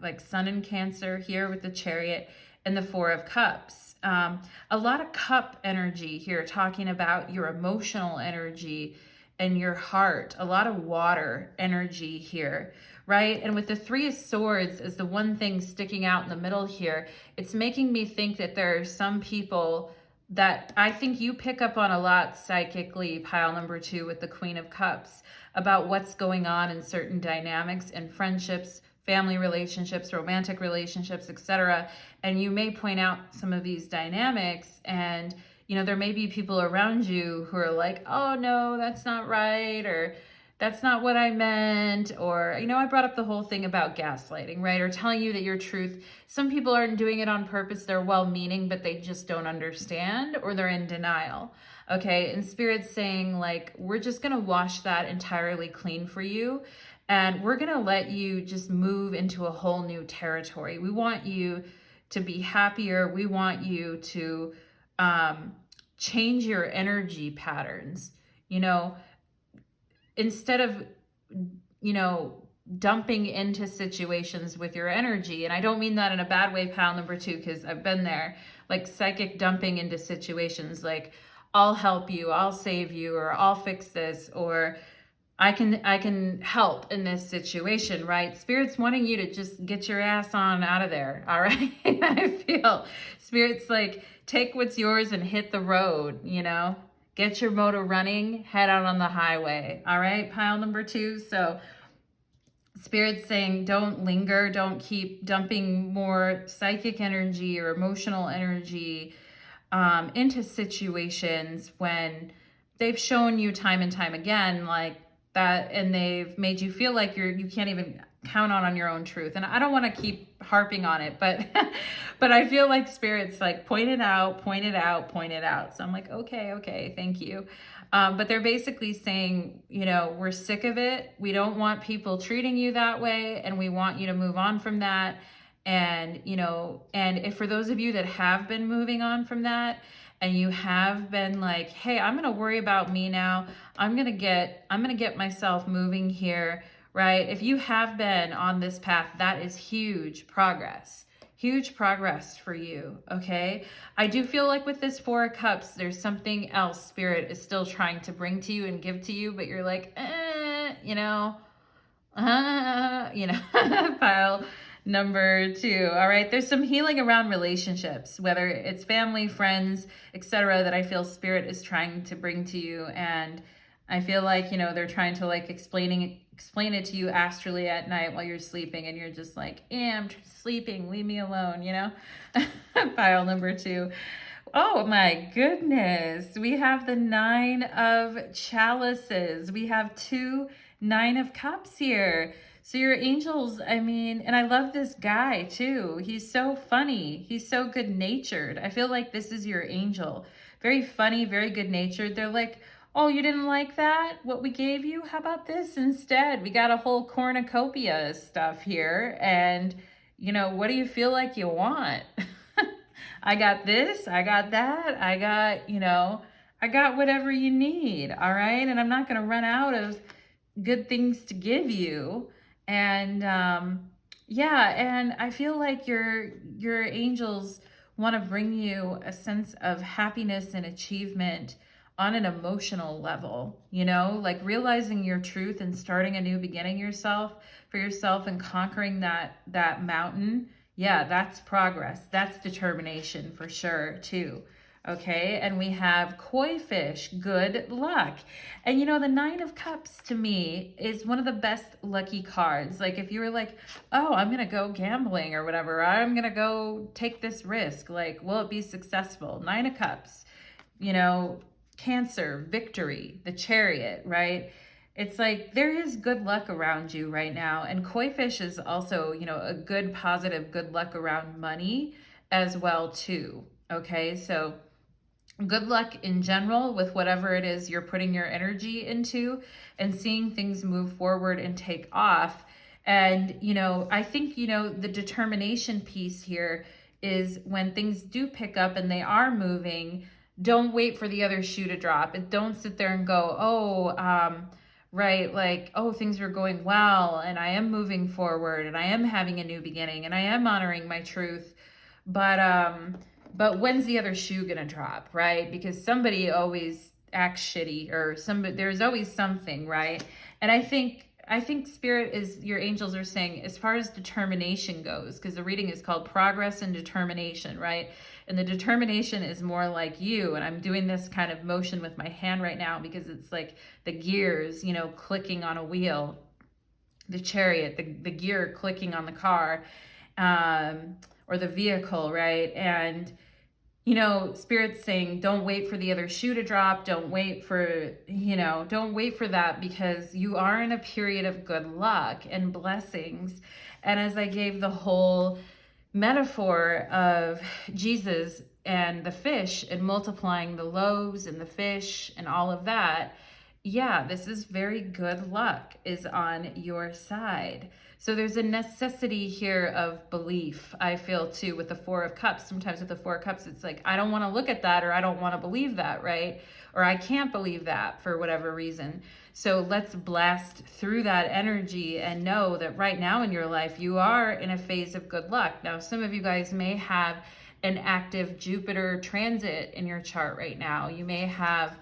S1: like Sun in Cancer here with the Chariot and the 4 of Cups. A lot of cup energy here, talking about your emotional energy and your heart. A lot of water energy here, right? And with the 3 of Swords as the one thing sticking out in the middle here, it's making me think that there are some people that I think you pick up on a lot psychically, pile number 2, with the Queen of Cups, about what's going on in certain dynamics and friendships, family relationships, romantic relationships, etc. And you may point out some of these dynamics, and you know, there may be people around you who are like, oh no, that's not right, or that's not what I meant, or, you know, I brought up the whole thing about gaslighting, right? Or telling you that your truth, some people aren't doing it on purpose, they're well-meaning, but they just don't understand, or they're in denial, okay? And Spirit's saying, like, we're just gonna wash that entirely clean for you, and we're gonna let you just move into a whole new territory. We want you to be happier. We want you to change your energy patterns, you know, instead of, you know, dumping into situations with your energy. And I don't mean that in a bad way, pile number 2, because I've been there, like psychic dumping into situations like, I'll help you, I'll save you, or I'll fix this, or I can help in this situation, right? Spirit's wanting you to just get your ass on out of there, all right? I feel Spirit's like, take what's yours and hit the road, you know? Get your motor running, head out on the highway, all right? Pile number 2. So Spirit's saying, don't linger, don't keep dumping more psychic energy or emotional energy into situations when they've shown you time and time again like that, and they've made you feel like you can't even count on your own truth. And I don't want to keep harping on it, but but I feel like Spirit's like, point it out. So I'm like, okay, thank you. But they're basically saying, you know, we're sick of it. We don't want people treating you that way, and we want you to move on from that. And, you know, and if for those of you that have been moving on from that, and you have been like, hey, I'm going to worry about me now. I'm going to get myself moving here, right? If you have been on this path, that is huge progress for you. Okay. I do feel like with this 4 of Cups, there's something else Spirit is still trying to bring to you and give to you, but you're like, you know, pile number 2. All right. There's some healing around relationships, whether it's family, friends, etc., that I feel Spirit is trying to bring to you. And I feel like, you know, they're trying to like explain it to you astrally at night while you're sleeping, and you're just like, I'm sleeping, leave me alone, you know. Pile number 2. Oh my goodness. We have the 9 of Chalices. We have 2 9 of Cups here. So your angels, I mean, and I love this guy too. He's so funny. He's so good-natured. I feel like this is your angel. Very funny, very good-natured. They're like, oh, you didn't like that? What we gave you? How about this instead? We got a whole cornucopia of stuff here. And, you know, what do you feel like you want? I got this, I got that, I got, you know, I got whatever you need, all right? And I'm not going to run out of good things to give you. And yeah, and I feel like your angels want to bring you a sense of happiness and achievement on an emotional level, you know, like realizing your truth and starting a new beginning for yourself and conquering that mountain. Yeah, that's progress. That's determination for sure too. Okay, and we have koi fish, good luck. And you know, the 9 of Cups to me is one of the best lucky cards. Like if you were like, oh, I'm gonna go gambling or whatever, I'm gonna go take this risk, like, will it be successful? 9 of Cups, you know, Cancer, victory, the Chariot, right? It's like there is good luck around you right now. And koi fish is also, you know, a good, positive, good luck around money as well too. Okay, so good luck in general with whatever it is you're putting your energy into, and seeing things move forward and take off. And, you know, I think, you know, the determination piece here is when things do pick up and they are moving, don't wait for the other shoe to drop. And don't sit there and go, oh, right, like, oh, things are going well and I am moving forward and I am having a new beginning and I am honoring my truth. But when's the other shoe gonna drop, right? Because somebody always acts shitty, or there's always something, right? And I think Spirit is, your angels are saying, as far as determination goes, because the reading is called Progress and Determination, right? And the determination is more like you, and I'm doing this kind of motion with my hand right now because it's like the gears, you know, clicking on a wheel, the chariot, the gear clicking on the car, or the vehicle, right? And, you know, Spirit's saying, don't wait for the other shoe to drop. Don't wait for that, because you are in a period of good luck and blessings. And as I gave the whole metaphor of Jesus and the fish and multiplying the loaves and the fish and all of that, Yeah, this is very good luck is on your side. So there's a necessity here of belief, I feel too, with the Four of Cups. Sometimes with the Four of Cups, it's like, I don't want to look at that, or I don't want to believe that, right? Or I can't believe that for whatever reason. So let's blast through that energy and know that right now in your life, you are in a phase of good luck. Now, some of you guys may have an active Jupiter transit in your chart right now. You may have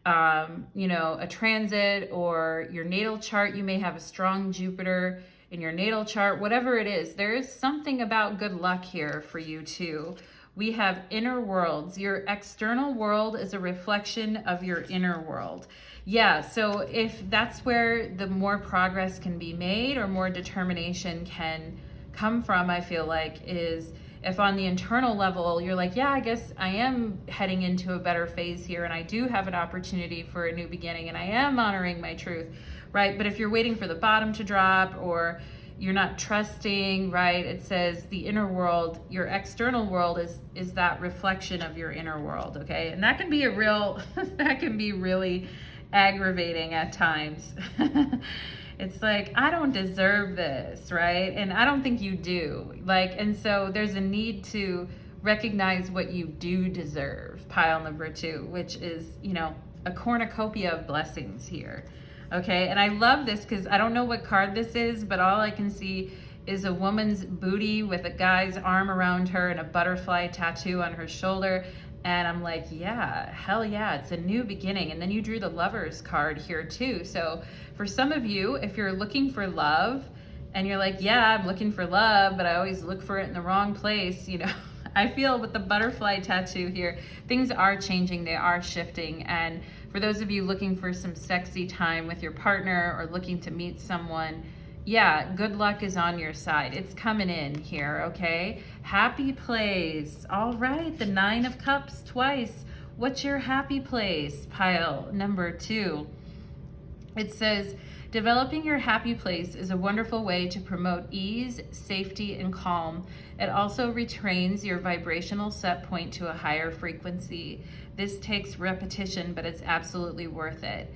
S1: a transit, or your natal chart, you may have a strong Jupiter in your natal chart, whatever it is, there is something about good luck here for you too. We have inner worlds. Your external world is a reflection of your inner world. Yeah, so if that's where the more progress can be made or more determination can come from, I feel like, is if on the internal level you're like, yeah, I guess I am heading into a better phase here, and I do have an opportunity for a new beginning, and I am honoring my truth, right? But if you're waiting for the bottom to drop, or you're not trusting, right? It says the inner world, your external world is that reflection of your inner world, okay? And that can be that can be really aggravating at times. It's like, I don't deserve this, right? And I don't think you do. And so there's a need to recognize what you do deserve, pile number 2, which is, a cornucopia of blessings here. Okay, and I love this because I don't know what card this is, but all I can see is a woman's booty with a guy's arm around her and a butterfly tattoo on her shoulder. And I'm like, yeah, hell yeah, it's a new beginning. And then you drew the Lovers card here too. So for some of you, if you're looking for love and you're like, yeah, I'm looking for love, but I always look for it in the wrong place, I feel with the butterfly tattoo here, things are changing, they are shifting. And for those of you looking for some sexy time with your partner or looking to meet someone, yeah, good luck is on your side. It's coming in here, okay? Happy place. All right, the 9 of Cups twice. What's your happy place? Pile number 2. It says, developing your happy place is a wonderful way to promote ease, safety, and calm. It also retrains your vibrational set point to a higher frequency. This takes repetition, but it's absolutely worth it.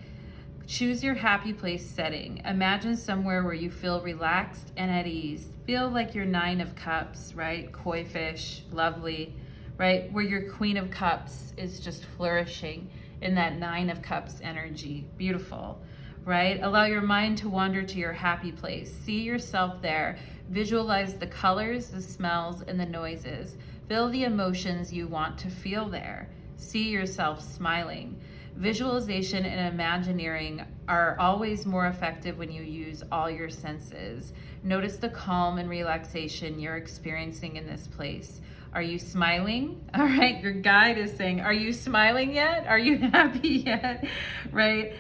S1: Choose your happy place setting. Imagine somewhere where you feel relaxed and at ease. Feel like your 9 of Cups, right? Koi fish, lovely, right? Where your Queen of Cups is just flourishing in that 9 of Cups energy. Beautiful, right? Allow your mind to wander to your happy place. See yourself there. Visualize the colors, the smells, and the noises. Feel the emotions you want to feel there. See yourself smiling. Visualization and imagineering are always more effective when you use all your senses. Notice the calm and relaxation you're experiencing in this place. Are you smiling? All right, your guide is saying, are you smiling yet? Are you happy yet? Right?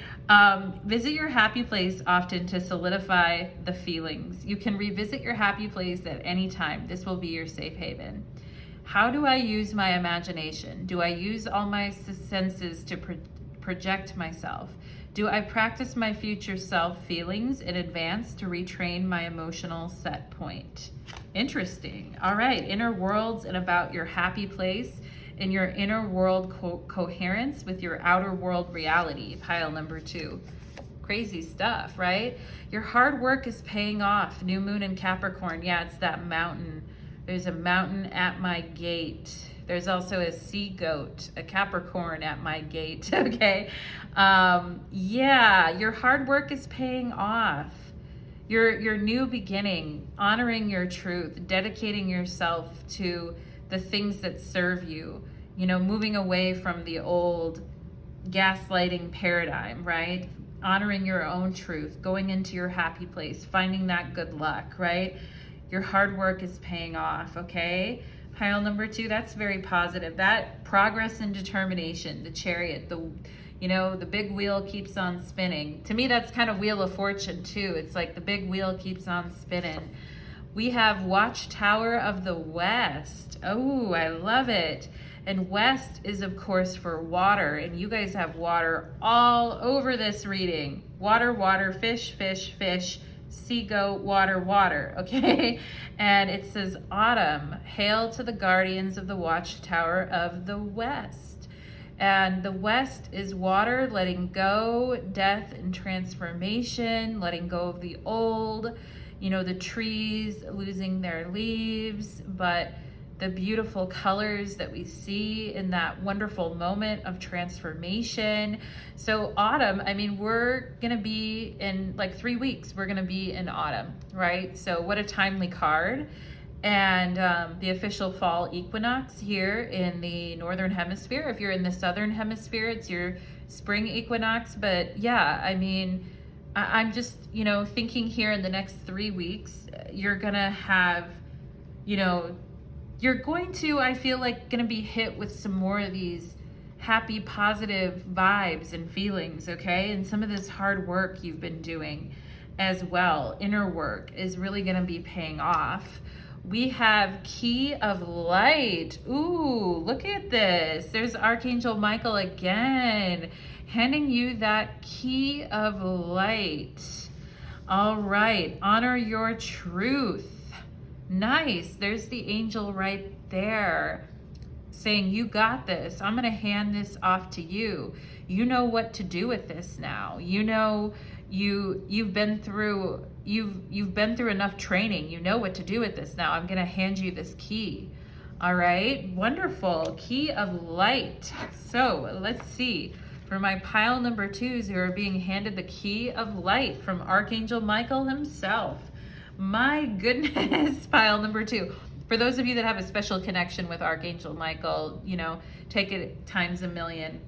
S1: Visit your happy place often to solidify the feelings. You can revisit your happy place at any time. This will be your safe haven. How do I use my imagination? Do I use all my senses to project myself? Do I practice my future self feelings in advance to retrain my emotional set point? Interesting. All right, inner worlds and about your happy place in your inner world coherence with your outer world reality, pile number 2. Crazy stuff, right? Your hard work is paying off. New moon in Capricorn. Yeah, it's that mountain. There's a mountain at my gate. There's also a sea goat, a Capricorn at my gate, okay? Yeah, your hard work is paying off. Your new beginning, honoring your truth, dedicating yourself to the things that serve you, moving away from the old gaslighting paradigm, right? Honoring your own truth, going into your happy place, finding that good luck, right? Your hard work is paying off, okay? Pile number 2, that's very positive. That progress and determination, the Chariot, the big wheel keeps on spinning. To me, that's kind of Wheel of Fortune too. It's like the big wheel keeps on spinning. We have Watchtower of the West. Oh, I love it. And West is, of course, for water. And you guys have water all over this reading. Water, water, fish, fish, fish, sea goat, water, water, okay? And it says, autumn, hail to the guardians of the Watchtower of the West. And the west is water, letting go, death and transformation, letting go of the old, you know, the trees losing their leaves, but the beautiful colors that we see in that wonderful moment of transformation. So autumn, I mean, we're gonna be in like 3 weeks, we're gonna be in autumn, right? So what a timely card. And the official fall equinox here in the northern hemisphere. If you're in the southern hemisphere, it's your spring equinox. But yeah, I mean, I'm just, you know, thinking here in the next 3 weeks, you're gonna have, you know, you're going to, I feel like, gonna be hit with some more of these happy, positive vibes and feelings, okay? And some of this hard work you've been doing as well, inner work, is really gonna be paying off. We have Key of Light. Ooh, look at this. There's Archangel Michael again, handing you that Key of Light. All right, honor your truth. Nice. There's the angel right there saying, you got this. I'm going to hand this off to you. You know what to do with this now. You know, you've been through enough training. You know what to do with this now. I'm going to hand you this key. All right. Wonderful. Key of Light. So let's see. For my pile number 2s who are being handed the Key of Light from Archangel Michael himself. My goodness, pile number 2. For those of you that have a special connection with Archangel Michael, you know, take it times a million.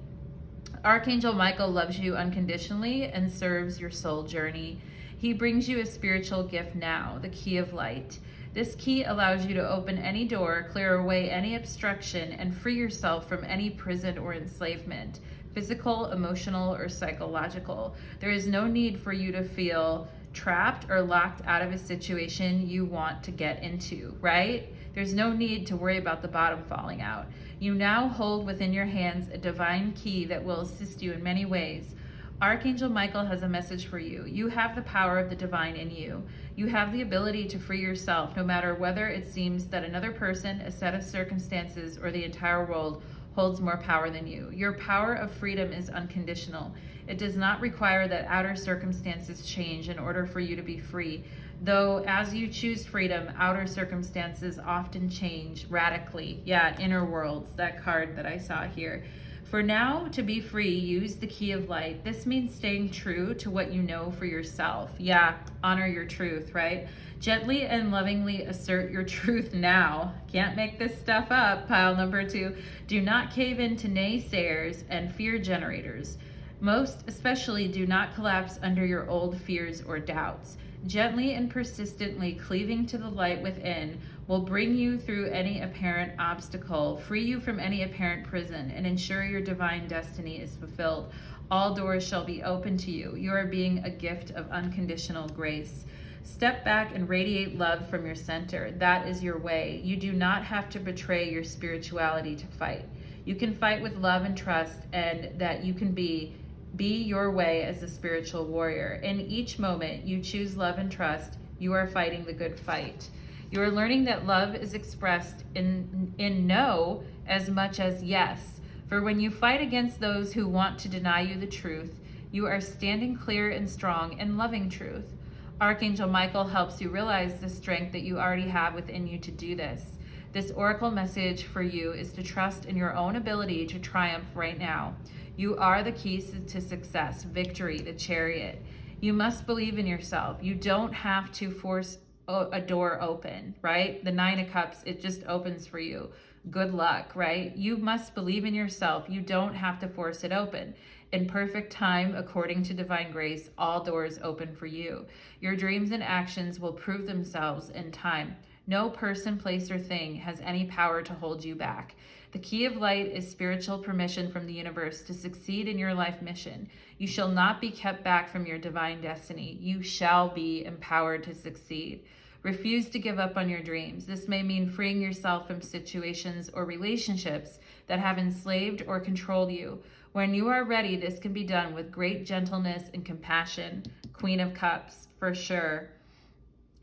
S1: Archangel Michael loves you unconditionally and serves your soul journey. He brings you a spiritual gift now, the Key of Light. This key allows you to open any door, clear away any obstruction, and free yourself from any prison or enslavement, physical, emotional, or psychological. There is no need for you to feel trapped or locked out of a situation you want to get into, right? There's no need to worry about the bottom falling out. You now hold within your hands a divine key that will assist you in many ways. Archangel Michael has a message for you. You have the power of the divine in you. You have the ability to free yourself, no matter whether it seems that another person, a set of circumstances, or the entire world holds more power than you. Your power of freedom is unconditional. It does not require that outer circumstances change in order for you to be free. Though as you choose freedom, outer circumstances often change radically. Yeah, inner worlds, that card that I saw here. For now, to be free, use the Key of Light. This means staying true to what you know for yourself. Yeah, honor your truth, right? Gently and lovingly assert your truth now. Can't make this stuff up, pile number 2. Do not cave in to naysayers and fear generators. Most especially, do not collapse under your old fears or doubts. Gently and persistently cleaving to the light within will bring you through any apparent obstacle, free you from any apparent prison, and ensure your divine destiny is fulfilled. All doors shall be open to you. You are being a gift of unconditional grace. Step back and radiate love from your center. That is your way. You do not have to betray your spirituality to fight. You can fight with love and trust, and that you can be your way as a spiritual warrior. In each moment you choose love and trust, you are fighting the good fight. You are learning that love is expressed in no as much as yes. For when you fight against those who want to deny you the truth, you are standing clear and strong in loving truth. Archangel Michael helps you realize the strength that you already have within you to do this. This oracle message for you is to trust in your own ability to triumph right now. You are the keys to success, victory, the chariot. You must believe in yourself. You don't have to force a door open, right? The 9 of Cups, it just opens for you. Good luck, right? You must believe in yourself. You don't have to force it open. In perfect time, according to divine grace, all doors open for you. Your dreams and actions will prove themselves in time. No person, place, or thing has any power to hold you back. The Key of Light is spiritual permission from the universe to succeed in your life mission. You shall not be kept back from your divine destiny. You shall be empowered to succeed. Refuse to give up on your dreams. This may mean freeing yourself from situations or relationships that have enslaved or controlled you. When you are ready, this can be done with great gentleness and compassion. Queen of Cups, for sure.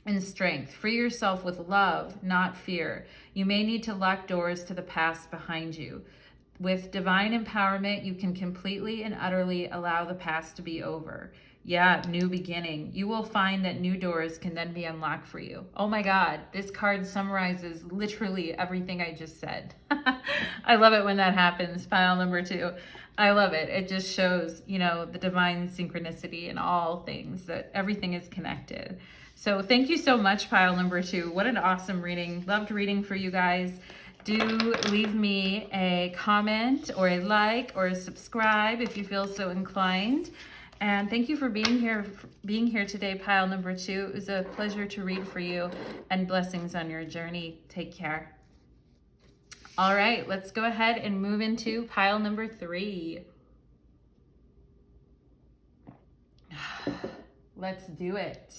S1: And strength. Free yourself with love, not fear. You may need to lock doors to the past behind you. With divine empowerment, you can completely and utterly allow the past to be over. Yeah, new beginning. You will find that new doors can then be unlocked for you. Oh my God, this card summarizes literally everything I just said. I love it when that happens, pile number 2. I love it. It just shows, you know, the divine synchronicity in all things, that everything is connected. So thank you so much, pile number 2. What an awesome reading. Loved reading for you guys. Do leave me a comment or a like or a subscribe if you feel so inclined. And thank you for being here today, pile number 2. It was a pleasure to read for you, and blessings on your journey. Take care. All right, let's go ahead and move into pile number 3. Let's do it.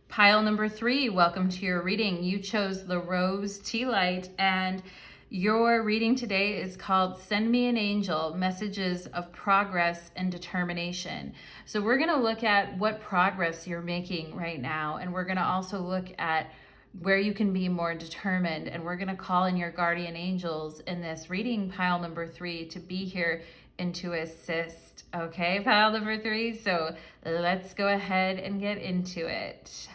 S1: Pile number 3, welcome to your reading. You chose the Rose Tea Light, and your reading today is called Send Me an Angel, Messages of Progress and Determination. So we're going to look at what progress you're making right now, and we're going to also look at where you can be more determined, and we're going to call in your guardian angels in this reading, pile number 3, to be here and to assist. Okay, pile number 3, so let's go ahead and get into it.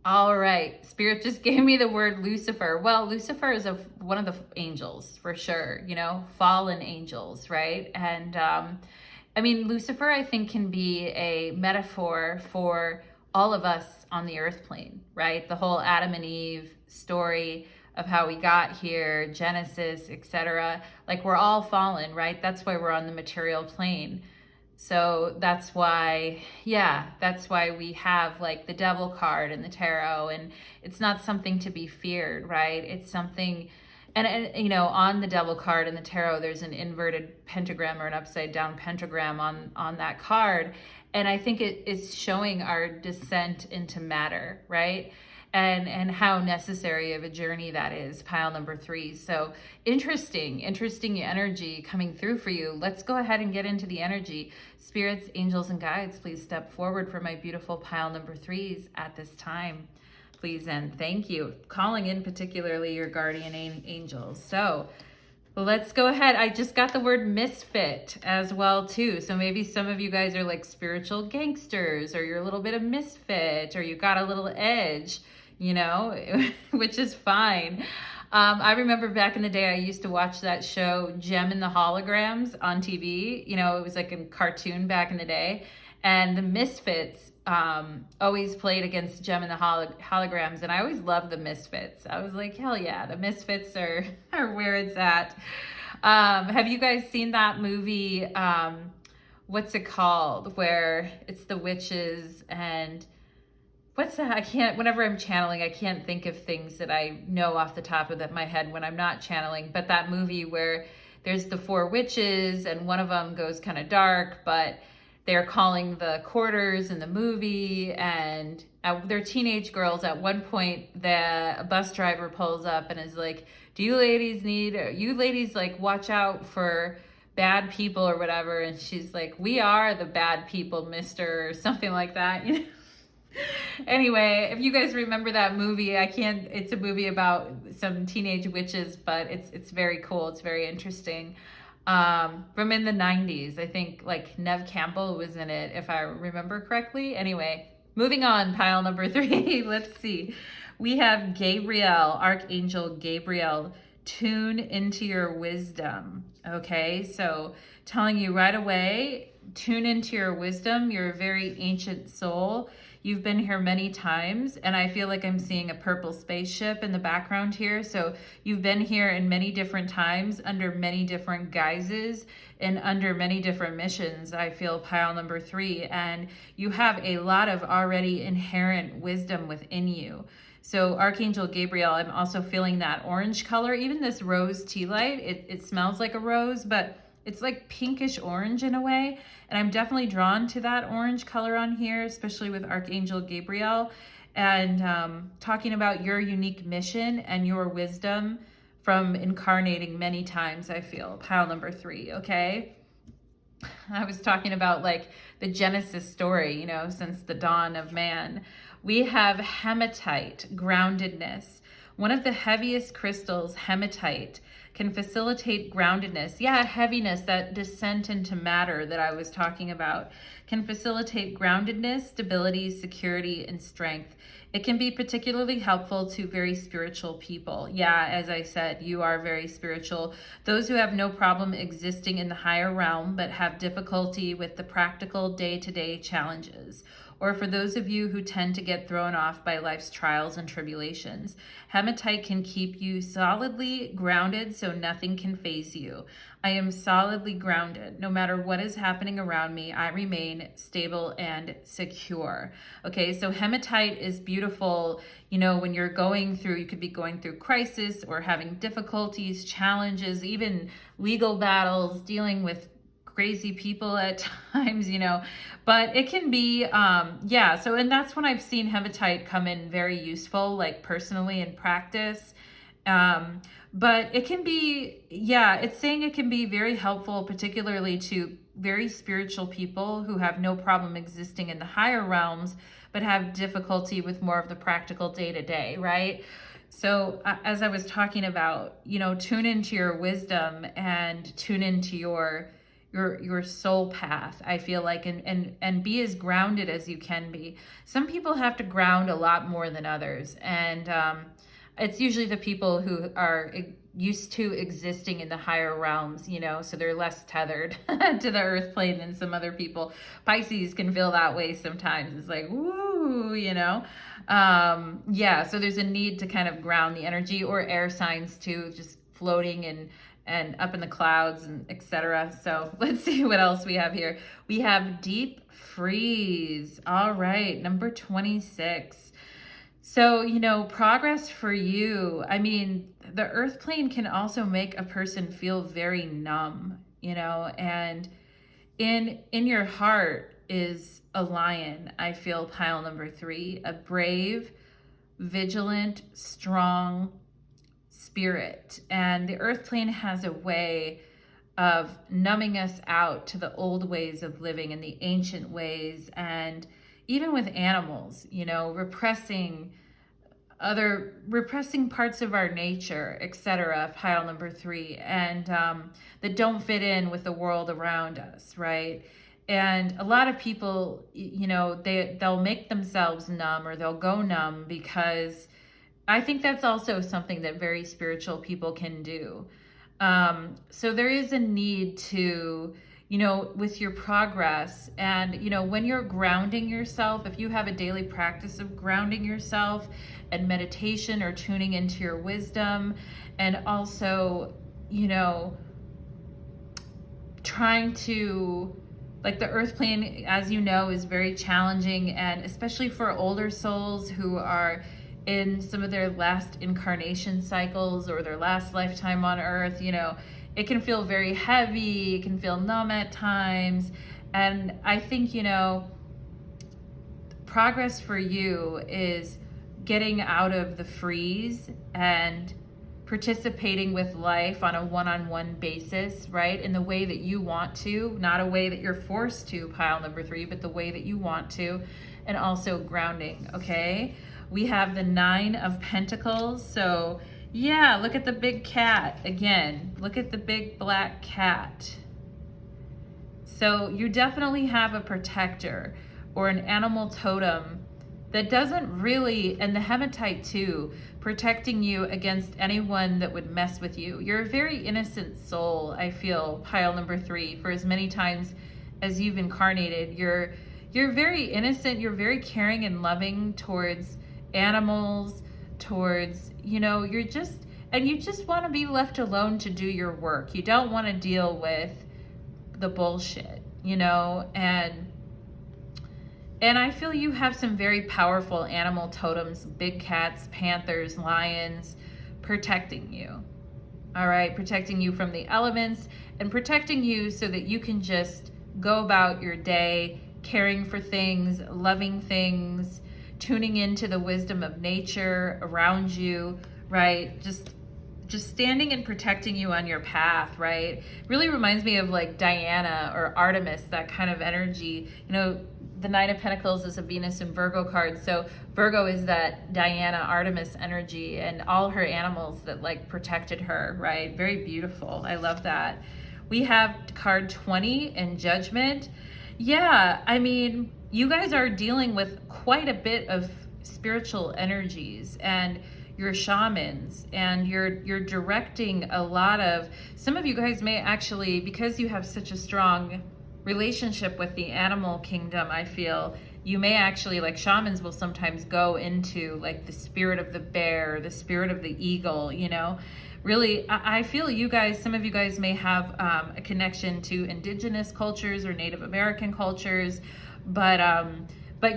S1: All right, Spirit just gave me the word Lucifer. Well, Lucifer is one of the angels for sure, you know, fallen angels, right? And I mean, Lucifer, I think, can be a metaphor for all of us on the earth plane, right? The whole Adam and Eve story of how we got here, Genesis, etc. Like, we're all fallen, right? That's why we're on the material plane. So that's why, yeah, that's why we have like the devil card in the tarot, and it's not something to be feared, right? It's something, and you know, on the devil card in the tarot, there's an inverted pentagram or an upside down pentagram on that card. And I think it is showing our descent into matter, right? And how necessary of a journey that is, pile number 3. So interesting energy coming through for you. Let's go ahead and get into the energy. Spirits, angels, and guides, please step forward for my beautiful pile number 3s at this time. Please and thank you. Calling in particularly your guardian angels. So let's go ahead. I just got the word misfit as well too. So maybe some of you guys are like spiritual gangsters, or you're a little bit of misfit, or you got a little edge, you know, which is fine. I remember back in the day, I used to watch that show, Gem and the Holograms, on TV. You know, it was like a cartoon back in the day. And the Misfits always played against Gem and the Holograms. And I always loved the Misfits. I was like, hell yeah, the Misfits are where it's at. Have you guys seen that movie? What's it called? Where it's the witches and... what's that? I can't, whenever I'm channeling, I can't think of things that I know off the top of my head when I'm not channeling. But that movie where there's the 4 witches and one of them goes kind of dark, but they're calling the quarters in the movie, and they're teenage girls. At one point, the bus driver pulls up and is like, you ladies like watch out for bad people or whatever. And she's like, we are the bad people, mister, or something like that, you know? Anyway, if you guys remember that movie, it's a movie about some teenage witches, but it's very cool. It's very interesting. From in the 90s, I think like Neve Campbell was in it, if I remember correctly. Anyway, moving on, pile number 3. Let's see. We have Gabriel, Archangel Gabriel, tune into your wisdom. Okay, so telling you right away, tune into your wisdom. You're a very ancient soul. You've been here many times, and I feel like I'm seeing a purple spaceship in the background here. So you've been here in many different times, under many different guises, and under many different missions, I feel, pile number 3. And you have a lot of already inherent wisdom within you. So Archangel Gabriel, I'm also feeling that orange color. Even this rose tea light, it smells like a rose, but it's like pinkish orange in a way. And I'm definitely drawn to that orange color on here, especially with Archangel Gabriel. And talking about your unique mission and your wisdom from incarnating many times, I feel, pile number 3, okay? I was talking about like the Genesis story, you know, since the dawn of man. We have hematite, groundedness. One of the heaviest crystals, hematite, can facilitate groundedness. Yeah, heaviness, that descent into matter that I was talking about, can facilitate groundedness, stability, security, and strength. It can be particularly helpful to very spiritual people. Yeah, as I said, you are very spiritual. Those who have no problem existing in the higher realm but have difficulty with the practical day-to-day challenges. Or for those of you who tend to get thrown off by life's trials and tribulations. Hematite can keep you solidly grounded so nothing can faze you. I am solidly grounded. No matter what is happening around me, I remain stable and secure. Okay, so hematite is beautiful. You know, when you're going through, you could be going through crisis or having difficulties, challenges, even legal battles, dealing with crazy people at times, you know, but it can be, yeah. So, and that's when I've seen hematite come in very useful, like personally in practice. But it can be, yeah, it's saying it can be very helpful, particularly to very spiritual people who have no problem existing in the higher realms, but have difficulty with more of the practical day-to-day, right? So as I was talking about, you know, tune into your wisdom and tune into your soul path, I feel like, and be as grounded as you can be. Some people have to ground a lot more than others, and it's usually the people who are used to existing in the higher realms, you know, so they're less tethered to the earth plane than some other people. Pisces can feel that way sometimes. It's like, woo, you know. Yeah, so there's a need to kind of ground the energy, or air signs too, just floating and up in the clouds and etc. So let's see what else we have here. We have deep freeze. All right, number 26. So, you know, progress for you. I mean, the earth plane can also make a person feel very numb, you know, and in your heart is a lion. I feel pile number 3, a brave, vigilant, strong spirit. And the earth plane has a way of numbing us out to the old ways of living and the ancient ways, and even with animals, you know, repressing parts of our nature, etc. Pile number 3, and that don't fit in with the world around us, right? And a lot of people, you know, they'll make themselves numb, or they'll go numb, because I think that's also something that very spiritual people can do. So there is a need to, you know, with your progress, and, you know, when you're grounding yourself, if you have a daily practice of grounding yourself and meditation or tuning into your wisdom, and also, you know, trying to, like, the earth plane, as you know, is very challenging, and especially for older souls who are in some of their last incarnation cycles or their last lifetime on earth, you know, it can feel very heavy, it can feel numb at times. And I think, you know, progress for you is getting out of the freeze and participating with life on a one-on-one basis, right? In the way that you want to, not a way that you're forced to, pile number 3, but the way that you want to, and also grounding, okay? We have the 9 of Pentacles. So yeah, look at the big cat again. Look at the big black cat. So you definitely have a protector or an animal totem that doesn't really, and the hematite too, protecting you against anyone that would mess with you. You're a very innocent soul, I feel, pile number 3, for as many times as you've incarnated. You're very innocent, you're very caring and loving towards animals, towards, you know, you just want to be left alone to do your work. You don't want to deal with the bullshit, you know, and I feel you have some very powerful animal totems, big cats, panthers, lions, protecting you. All right, protecting you from the elements and protecting you so that you can just go about your day, caring for things, loving things, tuning into the wisdom of nature around you, right? Just standing and protecting you on your path, right? Really reminds me of like Diana or Artemis, that kind of energy. You know, the Nine of Pentacles is a Venus and Virgo card. So Virgo is that Diana, Artemis energy, and all her animals that like protected her, right? Very beautiful. I love that. We have card 20 and Judgment. Yeah, I mean, you guys are dealing with quite a bit of spiritual energies, and you're shamans, and you're directing a lot of, some of you guys may actually, because you have such a strong relationship with the animal kingdom, I feel you may actually, like, shamans will sometimes go into like the spirit of the bear, the spirit of the eagle, you know. Really, I feel you guys, some of you guys may have a connection to indigenous cultures or Native American cultures, but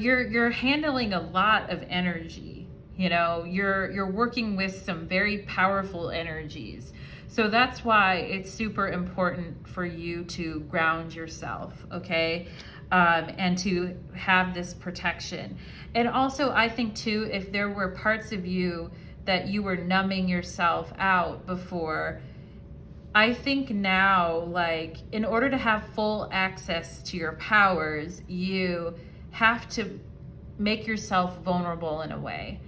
S1: you're handling a lot of energy, you know. You're working with some very powerful energies. So that's why it's super important for you to ground yourself, okay? And to have this protection. And also, I think too, if there were parts of you that you were numbing yourself out before, I think now, like, in order to have full access to your powers, you have to make yourself vulnerable in a way,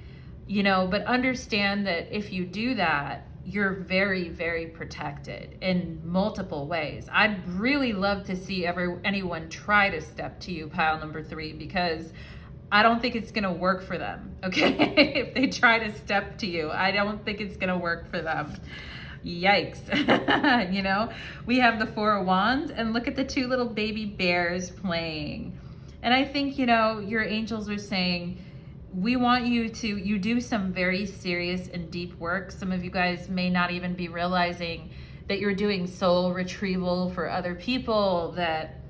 S1: you know. But understand that if you do that, you're very, very protected in multiple ways. I'd really love to see anyone try to step to you, pile number 3, because I don't think it's gonna work for them, okay? If they try to step to you, I don't think it's gonna work for them. Yikes. You know, we have the 4 of Wands, and look at the 2 little baby bears playing. And I think, you know, your angels are saying, we want you to do some very serious and deep work. Some of you guys may not even be realizing that you're doing soul retrieval for other people, that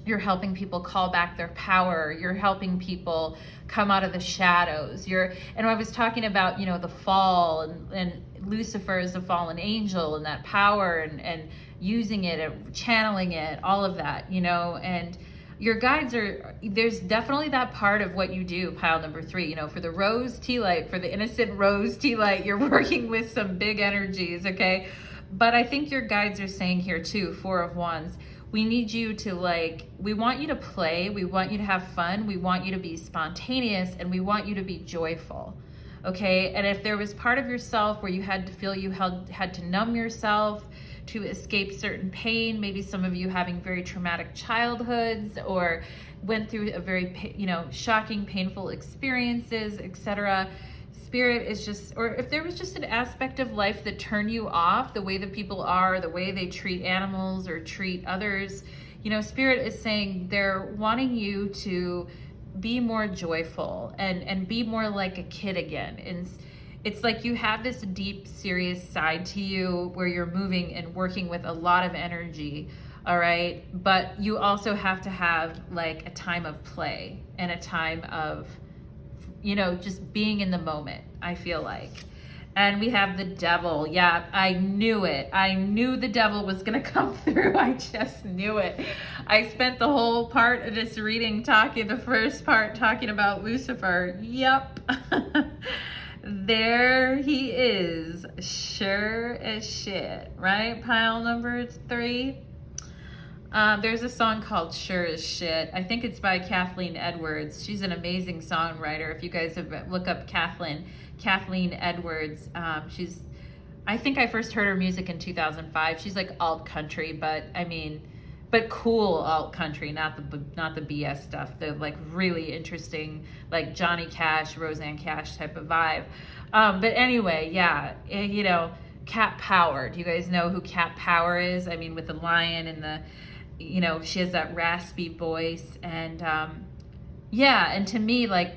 S1: you're helping people call back their power. You're helping people come out of the shadows. And I was talking about, you know, the fall, and Lucifer is a fallen angel, and that power, and using it and channeling it, all of that, you know. And your guides there's definitely that part of what you do, pile number 3, you know, for the rose tea light, for the innocent rose tea light, you're working with some big energies, okay? But I think your guides are saying here too, 4 of Wands, we need you to, like, we want you to play, we want you to have fun, we want you to be spontaneous, and we want you to be joyful, okay? And if there was part of yourself where you had to feel you had to numb yourself to escape certain pain, maybe some of you having very traumatic childhoods, or went through a very, you know, shocking, painful experiences, etc. Spirit is just, or if there was just an aspect of life that turned you off, the way that people are, the way they treat animals or treat others, you know, Spirit is saying they're wanting you to be more joyful and be more like a kid again. And it's like you have this deep, serious side to you where you're moving and working with a lot of energy, all right? But you also have to have like a time of play and a time of, you know, just being in the moment, I feel like. And we have the Devil. Yeah, I knew it. I knew the Devil was gonna come through. I just knew it. I spent the whole part of this reading the first part talking about Lucifer. Yep. There he is, sure as shit, right? Pile number 3. There's a song called Sure as Shit. I think it's by Kathleen Edwards. She's an amazing songwriter. If you guys have look up Kathleen Edwards, I think I first heard her music in 2005. She's like alt country, but cool alt country, not the BS stuff, the like really interesting, like Johnny Cash, Roseanne Cash type of vibe. But anyway, yeah, you know, Cat Power. Do you guys know who Cat Power is? I mean, with the lion and the, you know, she has that raspy voice, and yeah, and to me, like,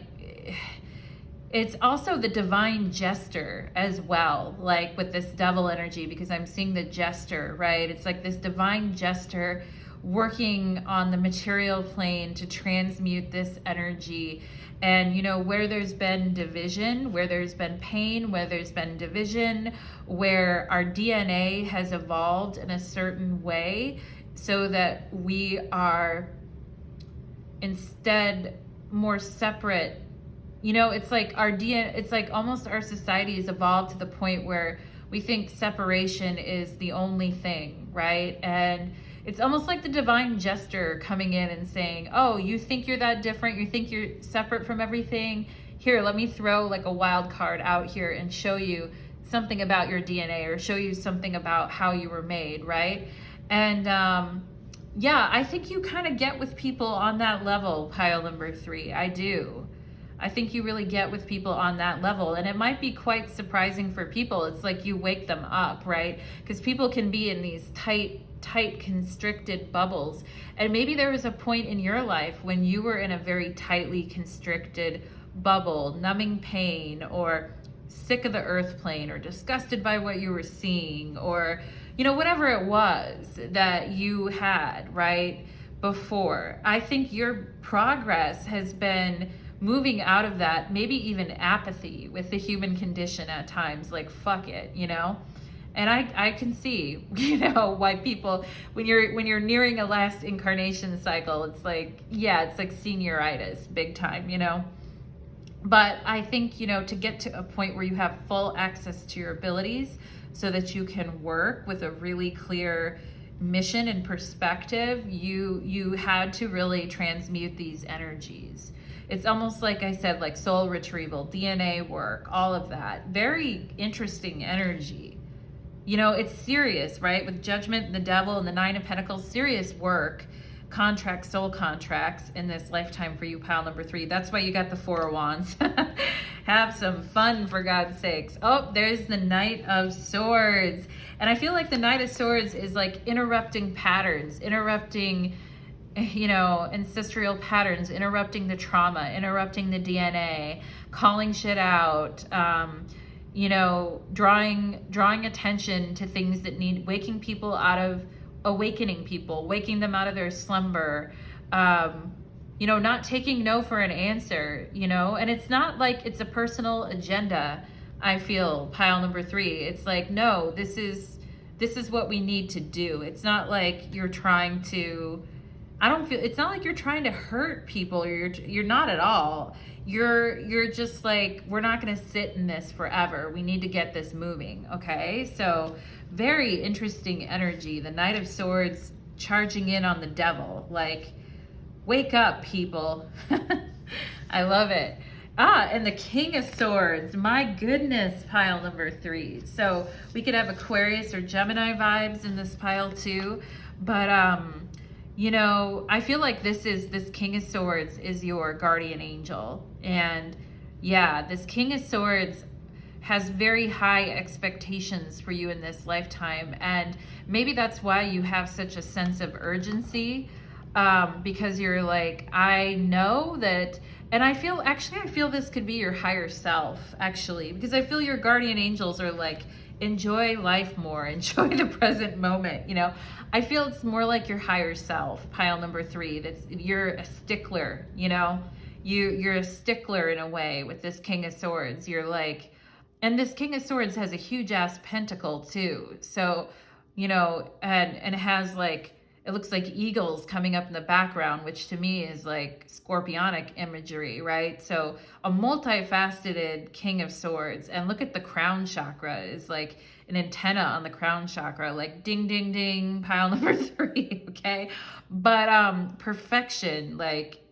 S1: it's also the divine jester as well, like with this Devil energy, because I'm seeing the jester, right? It's like this divine jester working on the material plane to transmute this energy. And, you know, where there's been division, where there's been pain, where there's been division, where our DNA has evolved in a certain way so that we are instead more separate. You know, it's like our DNA, it's like almost our society has evolved to the point where we think separation is the only thing, right? And it's almost like the divine jester coming in and saying, oh, you think you're that different, you think you're separate from everything, here, let me throw like a wild card out here and show you something about your DNA, or show you something about how you were made, right? And yeah, I think you kind of get with people on that level, pile number 3. I do. I think you really get with people on that level, and it might be quite surprising for people. It's like you wake them up, right? Because people can be in these tight constricted bubbles, and maybe there was a point in your life when you were in a very tightly constricted bubble, numbing pain, or sick of the earth plane, or disgusted by what you were seeing, or whatever it was that you had right before. I think your progress has been moving out of that, maybe even apathy with the human condition at times, like fuck it, and I can see why people, when you're nearing a last incarnation cycle, it's like, yeah, it's like senioritis big time, but I think to get to a point where you have full access to your abilities so that you can work with a really clear mission and perspective, you had to really transmute these energies. It's almost like I said, like soul retrieval, DNA work, all of that. Very interesting energy. It's serious, right? With Judgment, the Devil, and the 9 of Pentacles, serious work, contracts, soul contracts in this lifetime for you, pile number 3. That's why you got the 4 of Wands. Have some fun, for God's sakes. Oh, there's the Knight of Swords. And I feel like the Knight of Swords is like interrupting patterns, interrupting ancestral patterns, interrupting the trauma, interrupting the DNA, calling shit out, drawing attention to things that need, waking people out of, awakening people, waking them out of their slumber, not taking no for an answer, and it's not like it's a personal agenda. I feel, pile number 3. It's like, no, this is what we need to do. It's not like you're trying to, it's not like you're trying to hurt people. You're not at all. You're just like, we're not going to sit in this forever. We need to get this moving. Okay. So very interesting energy. The Knight of Swords charging in on the Devil. Like, wake up, people. I love it. And the King of Swords. My goodness, pile number 3. So we could have Aquarius or Gemini vibes in this pile too. But, I feel like this King of Swords is your guardian angel. And yeah, this King of Swords has very high expectations for you in this lifetime. And maybe that's why you have such a sense of urgency, because you're like, I know that, and I feel this could be your higher self, actually, because I feel your guardian angels are like, enjoy life more, enjoy the present moment. I feel it's more like your higher self, pile number 3. You're a stickler, you're a stickler in a way with this King of Swords. You're like, and this King of Swords has a huge ass pentacle too. So, and it has like, it looks like eagles coming up in the background, which to me is like scorpionic imagery, right? So a multifaceted King of Swords. And look at the crown chakra is like an antenna on the crown chakra, like ding, ding, ding, pile number 3, okay? But perfection, like,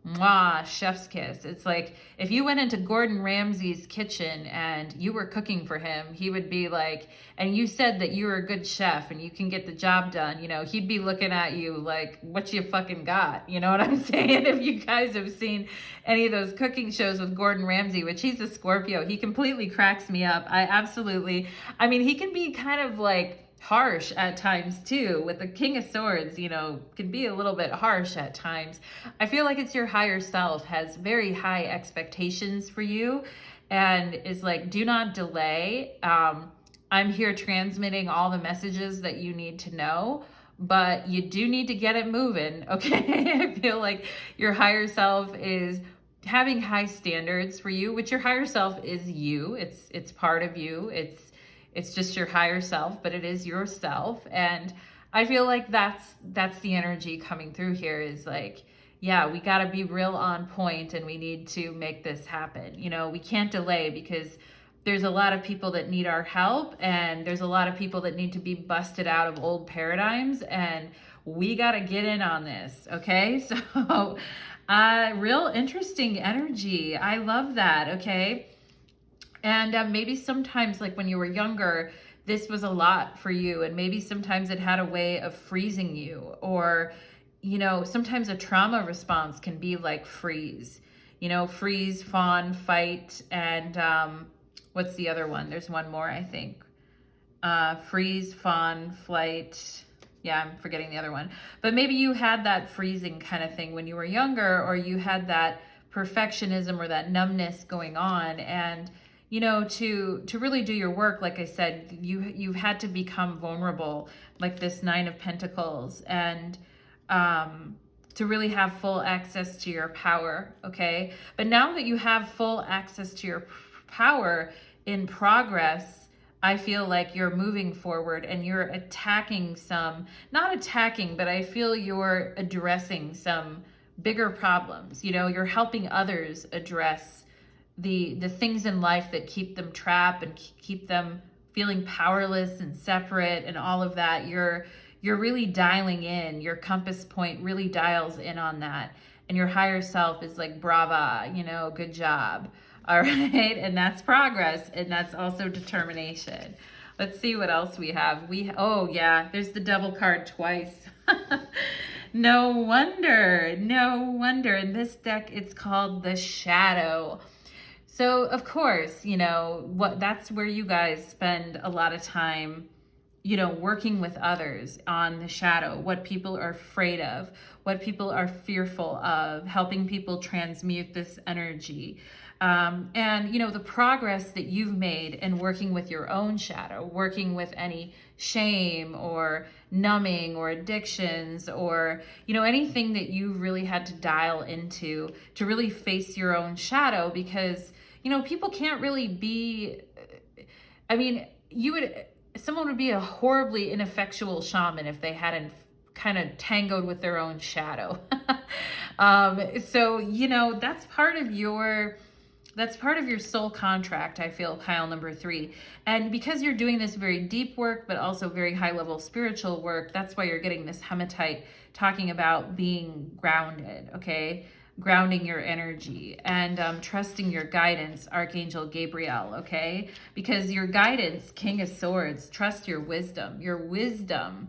S1: mwah, chef's kiss. It's like if you went into Gordon Ramsay's kitchen and you were cooking for him, he would be like, and you said that you were a good chef and you can get the job done, he'd be looking at you like, what you fucking got? You know what I'm saying? If you guys have seen any of those cooking shows with Gordon Ramsay, which he's a Scorpio, he completely cracks me up. He can be kind of like harsh at times too. With the King of Swords, can be a little bit harsh at times. I feel like it's your higher self has very high expectations for you and is like, do not delay. I'm here transmitting all the messages that you need to know, but you do need to get it moving, okay? I feel like your higher self is having high standards for you, which your higher self is you. It's part of you. It's just your higher self, but it is yourself. And I feel like that's the energy coming through here is like, yeah, we got to be real on point and we need to make this happen. We can't delay because there's a lot of people that need our help, and there's a lot of people that need to be busted out of old paradigms, and we got to get in on this. Okay. So, real interesting energy. I love that. Okay. And maybe sometimes, like when you were younger, this was a lot for you, and maybe sometimes it had a way of freezing you, or, you know, sometimes a trauma response can be like freeze, you know, freeze, fawn, fight, and what's the other one? There's one more, I think. Freeze, fawn, flight. Yeah, I'm forgetting the other one. But maybe you had that freezing kind of thing when you were younger, or you had that perfectionism or that numbness going on. And, you know, to really do your work, like I said, you've had to become vulnerable, like this Nine of Pentacles, and to really have full access to your power. Okay. But now that you have full access to your power in progress, I feel like you're moving forward and you're attacking not attacking, but I feel you're addressing some bigger problems. You know, you're helping others address the things in life that keep them trapped and keep them feeling powerless and separate and all of that. You're really dialing in. Your compass point really dials in on that. And your higher self is like, brava, you know, good job. All right. And that's progress. And that's also determination. Let's see what else we have. Oh yeah, there's the Devil card twice. No wonder. In this deck, it's called the Shadow. So of course, you know, that's where you guys spend a lot of time, you know, working with others on the shadow, what people are afraid of, what people are fearful of, helping people transmute this energy. And, you know, the progress that you've made in working with your own shadow, working with any shame or numbing or addictions, or, you know, anything that you really had to dial into to really face your own shadow, because, you know, people can't really be, I mean, someone would be a horribly ineffectual shaman if they hadn't kind of tangled with their own shadow. So, you know, that's part of your soul contract, I feel, pile number 3. And because you're doing this very deep work, but also very high level spiritual work, that's why you're getting this hematite talking about being grounded, okay? Grounding your energy and trusting your guidance, Archangel Gabriel, okay? Because your guidance, King of Swords, trust your wisdom. Your wisdom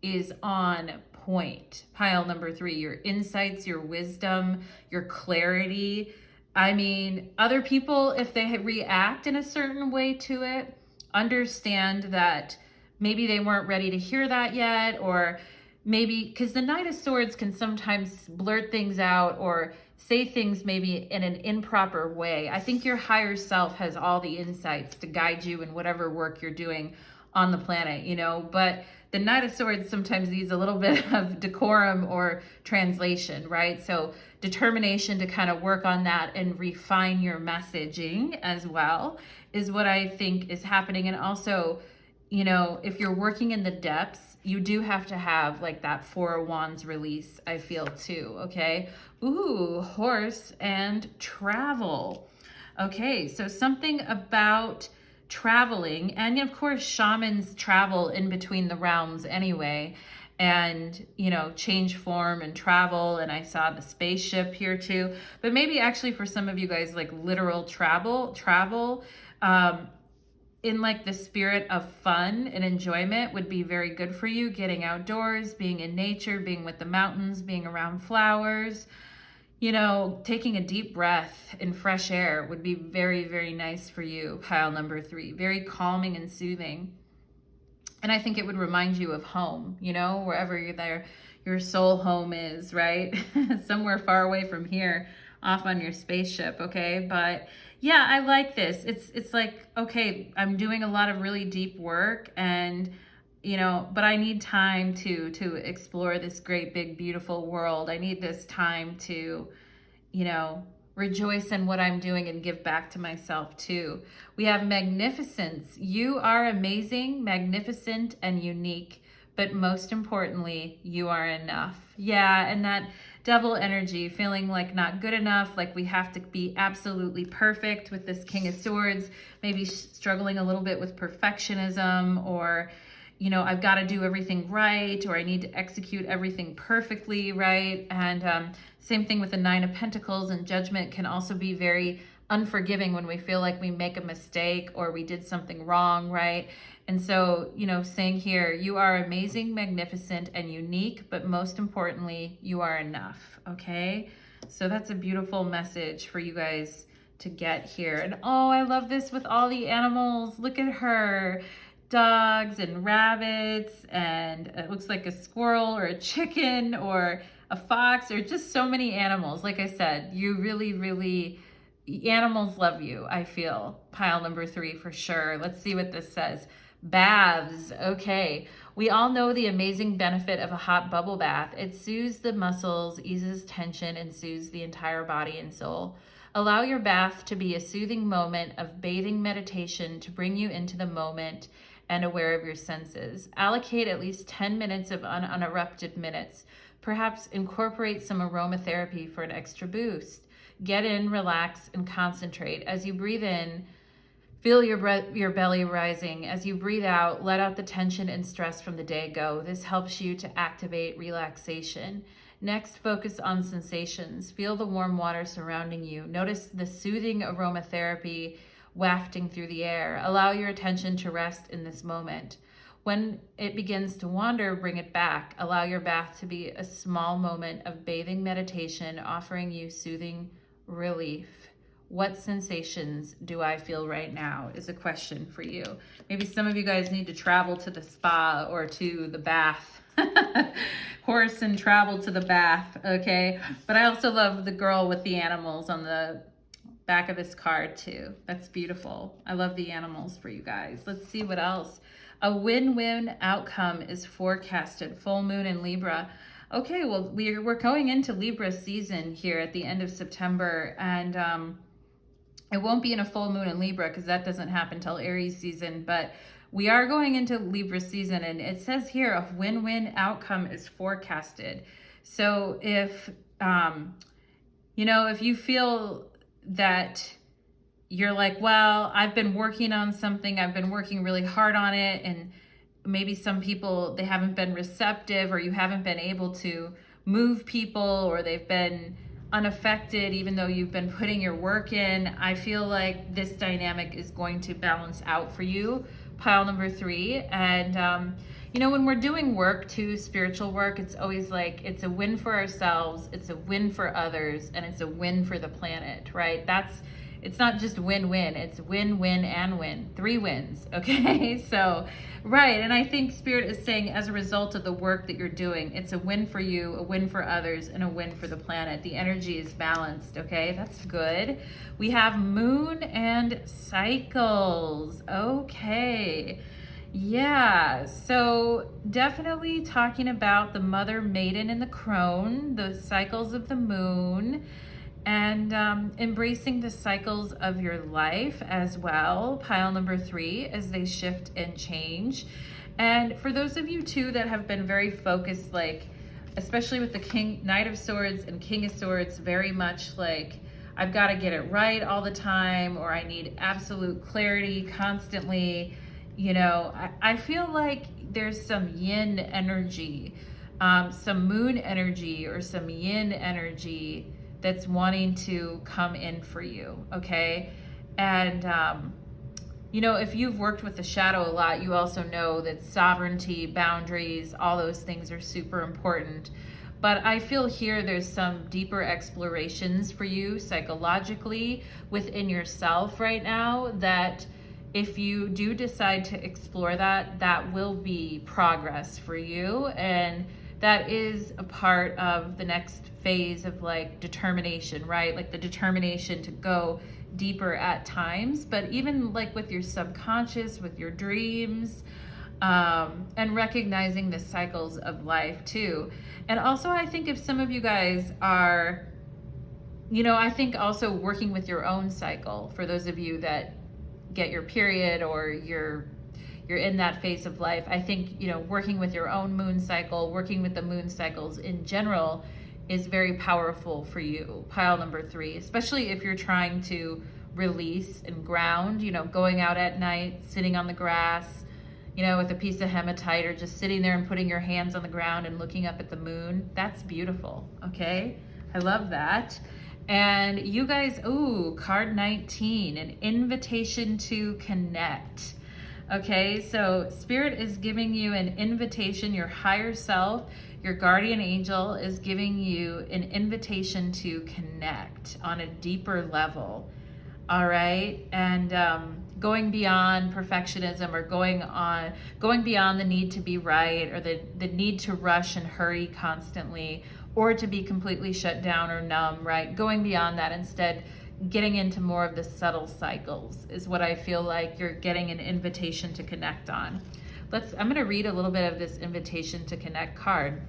S1: is on point. Pile number 3, your insights, your wisdom, your clarity. I mean, other people, if they react in a certain way to it, understand that maybe they weren't ready to hear that yet, or maybe because the Knight of Swords can sometimes blurt things out or say things maybe in an improper way. I think your higher self has all the insights to guide you in whatever work you're doing on the planet, you know, but the Knight of Swords sometimes needs a little bit of decorum or translation, right? So determination to kind of work on that and refine your messaging as well is what I think is happening. And also, you know, if you're working in the depths, you do have to have like that 4 of Wands release, I feel too, okay? Ooh, horse and travel. Okay, so something about traveling, and of course shamans travel in between the realms anyway, and, you know, change form and travel. And I saw the spaceship here too, but maybe actually for some of you guys, like literal travel, in like the spirit of fun and enjoyment would be very good for you. Getting outdoors, being in nature, being with the mountains, being around flowers, you know, taking a deep breath in fresh air would be very, very nice for you, pile number 3. Very calming and soothing. And I think it would remind you of home, you know, wherever you're there, your soul home is, right? Somewhere far away from here, off on your spaceship, okay? But yeah, I like this. It's like, okay, I'm doing a lot of really deep work, and, you know, but I need time to explore this great, big, beautiful world. I need this time to, you know, rejoice in what I'm doing and give back to myself too. We have magnificence. You are amazing, magnificent, and unique, but most importantly, you are enough. Yeah, and devil energy, feeling like not good enough, like we have to be absolutely perfect with this King of Swords, maybe struggling a little bit with perfectionism, or, you know, I've got to do everything right, or I need to execute everything perfectly, right? And same thing with the Nine of Pentacles, and Judgment can also be very unforgiving when we feel like we make a mistake or we did something wrong, right? And so, you know, saying here, you are amazing, magnificent, and unique, but most importantly, you are enough, okay? So that's a beautiful message for you guys to get here. And oh, I love this with all the animals. Look at her. Dogs and rabbits, and it looks like a squirrel or a chicken or a fox, or just so many animals. Like I said, you really, animals love you, I feel. Pile number 3 for sure. Let's see what this says. Baths. Okay. We all know the amazing benefit of a hot bubble bath. It soothes the muscles, eases tension, and soothes the entire body and soul. Allow your bath to be a soothing moment of bathing meditation to bring you into the moment and aware of your senses. Allocate at least 10 minutes of uninterrupted minutes. Perhaps incorporate some aromatherapy for an extra boost. Get in, relax, and concentrate. As you breathe in, feel your belly rising. As you breathe out, let out the tension and stress from the day go. This helps you to activate relaxation. Next, focus on sensations. Feel the warm water surrounding you. Notice the soothing aromatherapy wafting through the air. Allow your attention to rest in this moment. When it begins to wander, bring it back. Allow your bath to be a small moment of bathing meditation, offering you soothing relief. What sensations do I feel right now is a question for you. Maybe some of you guys need to travel to the spa or to the bath. Horse and travel to the bath, okay? But I also love the girl with the animals on the back of this card too. That's beautiful. I love the animals for you guys. Let's see what else. A win-win outcome is forecasted. Full moon in Libra. Okay, well, we're going into Libra season here at the end of September, and it won't be in a full moon in Libra because that doesn't happen till Aries season, but we are going into Libra season, and it says here a win-win outcome is forecasted. So if, you know, if you feel that you're like, well, I've been working on something, I've been working really hard on it, and maybe some people, they haven't been receptive, or you haven't been able to move people, or they've been unaffected even though you've been putting your work in, I feel like this dynamic is going to balance out for you. Pile number 3. And you know, when we're doing work too, spiritual work, it's always like, it's a win for ourselves, it's a win for others, and it's a win for the planet, right? It's not just win-win, it's win, win, and win. 3 wins, okay? So, right, and I think Spirit is saying as a result of the work that you're doing, it's a win for you, a win for others, and a win for the planet. The energy is balanced, okay? That's good. We have moon and cycles, okay. Yeah, so definitely talking about the mother maiden and the crone, the cycles of the moon, and embracing the cycles of your life as well. Pile number 3, as they shift and change. And for those of you too that have been very focused, like especially with the Knight of Swords and King of Swords, very much like I've got to get it right all the time, or I need absolute clarity constantly. You know, I feel like there's some yin energy, some moon energy, or some yin energy that's wanting to come in for you, okay? And, you know, if you've worked with the shadow a lot, you also know that sovereignty, boundaries, all those things are super important. But I feel here there's some deeper explorations for you psychologically within yourself right now, that if you do decide to explore that, that will be progress for you. And that is a part of the next phase of like determination, right? Like the determination to go deeper at times, but even like with your subconscious, with your dreams, and recognizing the cycles of life too. And also I think if some of you guys are, you know, I think also working with your own cycle, for those of you that get your period or you're in that phase of life, I think, you know, working with your own moon cycle, working with the moon cycles in general is very powerful for you, pile number 3, especially if you're trying to release and ground, going out at night, sitting on the grass, with a piece of hematite, or just sitting there and putting your hands on the ground and looking up at the moon. That's beautiful, okay? I love that. And you guys, card 19, an invitation to connect. Okay, so Spirit is giving you an invitation. Your higher self, your guardian angel, is giving you an invitation to connect on a deeper level. All right, and going beyond perfectionism, or going beyond the need to be right, or the need to rush and hurry constantly, or to be completely shut down or numb, right? Going beyond that, instead getting into more of the subtle cycles is what I feel like you're getting an invitation to connect on. I'm going to read a little bit of this invitation to connect card.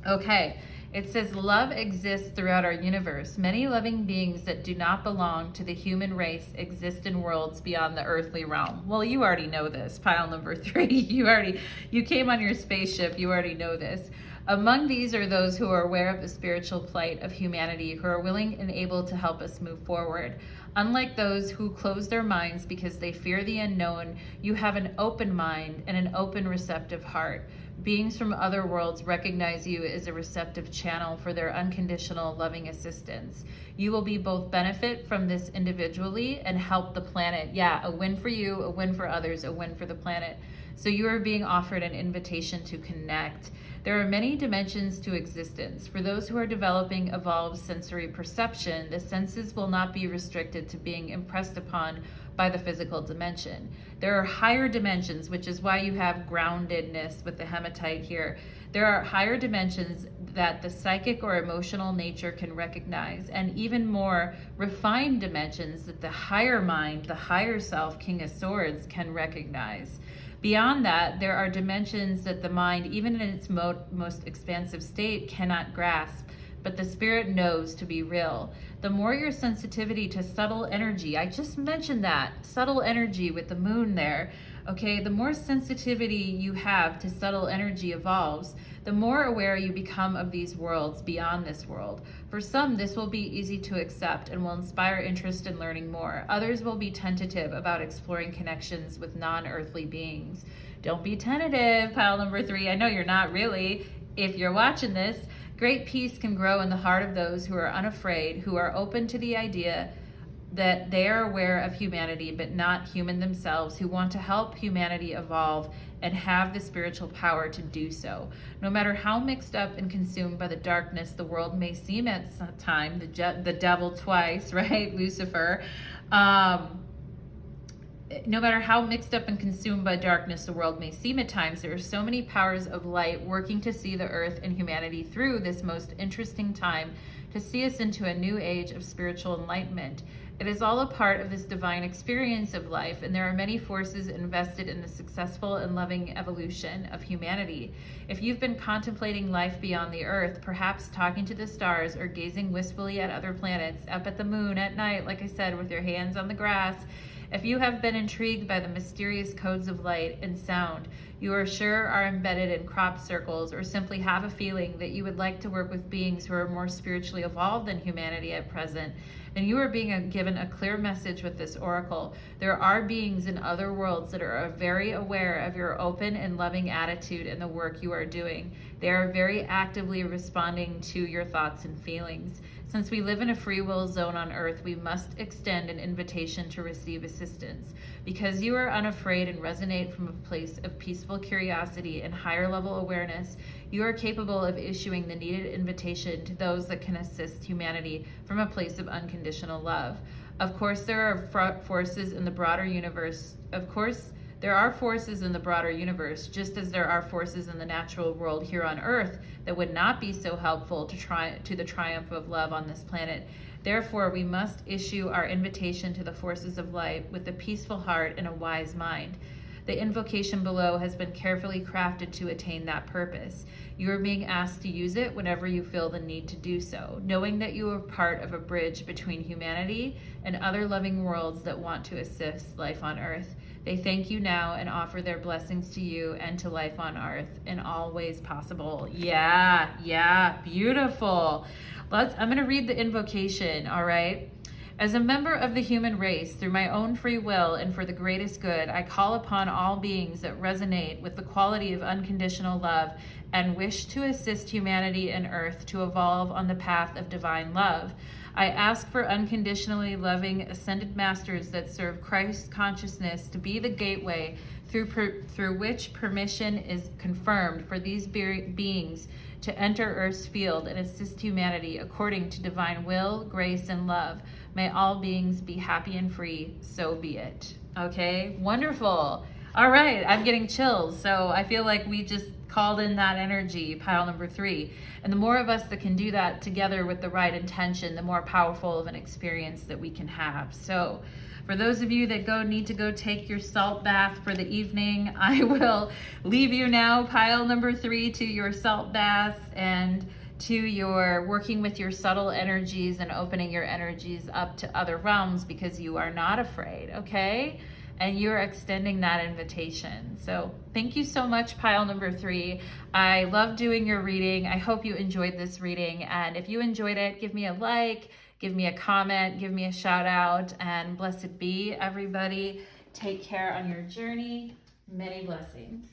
S1: Okay, it says, love exists throughout our universe. Many loving beings that do not belong to the human race exist in worlds beyond the earthly realm. Well, you already know this, pile number 3. You came on your spaceship, you already know this. Among these are those who are aware of the spiritual plight of humanity, who are willing and able to help us move forward. Unlike those who close their minds because they fear the unknown, you have an open mind and an open, receptive heart. Beings from other worlds recognize you as a receptive channel for their unconditional loving assistance. You will be both benefit from this individually and help the planet. Yeah, a win for you, a win for others, a win for the planet. So you are being offered an invitation to connect. There are many dimensions to existence. For those who are developing evolved sensory perception, the senses will not be restricted to being impressed upon by the physical dimension. There are higher dimensions, which is why you have groundedness with the hematite here. There are higher dimensions that the psychic or emotional nature can recognize, and even more refined dimensions that the higher mind, the higher self, King of Swords, can recognize. Beyond that, there are dimensions that the mind, even in its most expansive state, cannot grasp, but the spirit knows to be real. The more your sensitivity to subtle energy, I just mentioned that, subtle energy with the moon there, okay? The more sensitivity you have to subtle energy evolves, the more aware you become of these worlds beyond this world. For some, this will be easy to accept and will inspire interest in learning more. Others will be tentative about exploring connections with non-earthly beings. Don't be tentative, pile number 3. I know you're not really. If you're watching this, great peace can grow in the heart of those who are unafraid, who are open to the idea that they are aware of humanity but not human themselves, who want to help humanity evolve and have the spiritual power to do so. No matter how mixed up and consumed by the darkness the world may seem at some time, the devil twice, right, Lucifer, no matter how mixed up and consumed by darkness the world may seem at times, there are so many powers of light working to see the earth and humanity through this most interesting time, to see us into a new age of spiritual enlightenment. It is all a part of this divine experience of life, and there are many forces invested in the successful and loving evolution of humanity. If you've been contemplating life beyond the earth, perhaps talking to the stars or gazing wistfully at other planets, up at the moon at night, like I said, with your hands on the grass, if you have been intrigued by the mysterious codes of light and sound you are sure are embedded in crop circles, or simply have a feeling that you would like to work with beings who are more spiritually evolved than humanity at present, then you are being given a clear message with this oracle. There are beings in other worlds that are very aware of your open and loving attitude and the work you are doing. They are very actively responding to your thoughts and feelings. Since we live in a free will zone on Earth, we must extend an invitation to receive assistance. Because you are unafraid and resonate from a place of peaceful curiosity and higher level awareness, you are capable of issuing the needed invitation to those that can assist humanity from a place of unconditional love. Of course, there are forces in the broader universe. There are forces in the broader universe, just as there are forces in the natural world here on Earth that would not be so helpful to the triumph of love on this planet. Therefore, we must issue our invitation to the forces of light with a peaceful heart and a wise mind. The invocation below has been carefully crafted to attain that purpose. You are being asked to use it whenever you feel the need to do so, knowing that you are part of a bridge between humanity and other loving worlds that want to assist life on Earth. They thank you now and offer their blessings to you and to life on Earth in all ways possible. Yeah, beautiful. I'm going to read the invocation, all right? As a member of the human race, through my own free will and for the greatest good, I call upon all beings that resonate with the quality of unconditional love and wish to assist humanity and Earth to evolve on the path of divine love. I ask for unconditionally loving ascended masters that serve Christ consciousness to be the gateway through which permission is confirmed for these beings to enter Earth's field and assist humanity according to divine will, grace, and love. May all beings be happy and free, so be it. Okay, wonderful. All right, I'm getting chills, so I feel like we just called in that energy, pile number 3. And the more of us that can do that together with the right intention, the more powerful of an experience that we can have. So for those of you that need to go take your salt bath for the evening, I will leave you now, pile number 3, to your salt baths and to your working with your subtle energies and opening your energies up to other realms, because you are not afraid, okay? And you're extending that invitation. So thank you so much, pile number 3. I love doing your reading. I hope you enjoyed this reading. And if you enjoyed it, give me a like, give me a comment, give me a shout out, and blessed be everybody. Take care on your journey. Many blessings.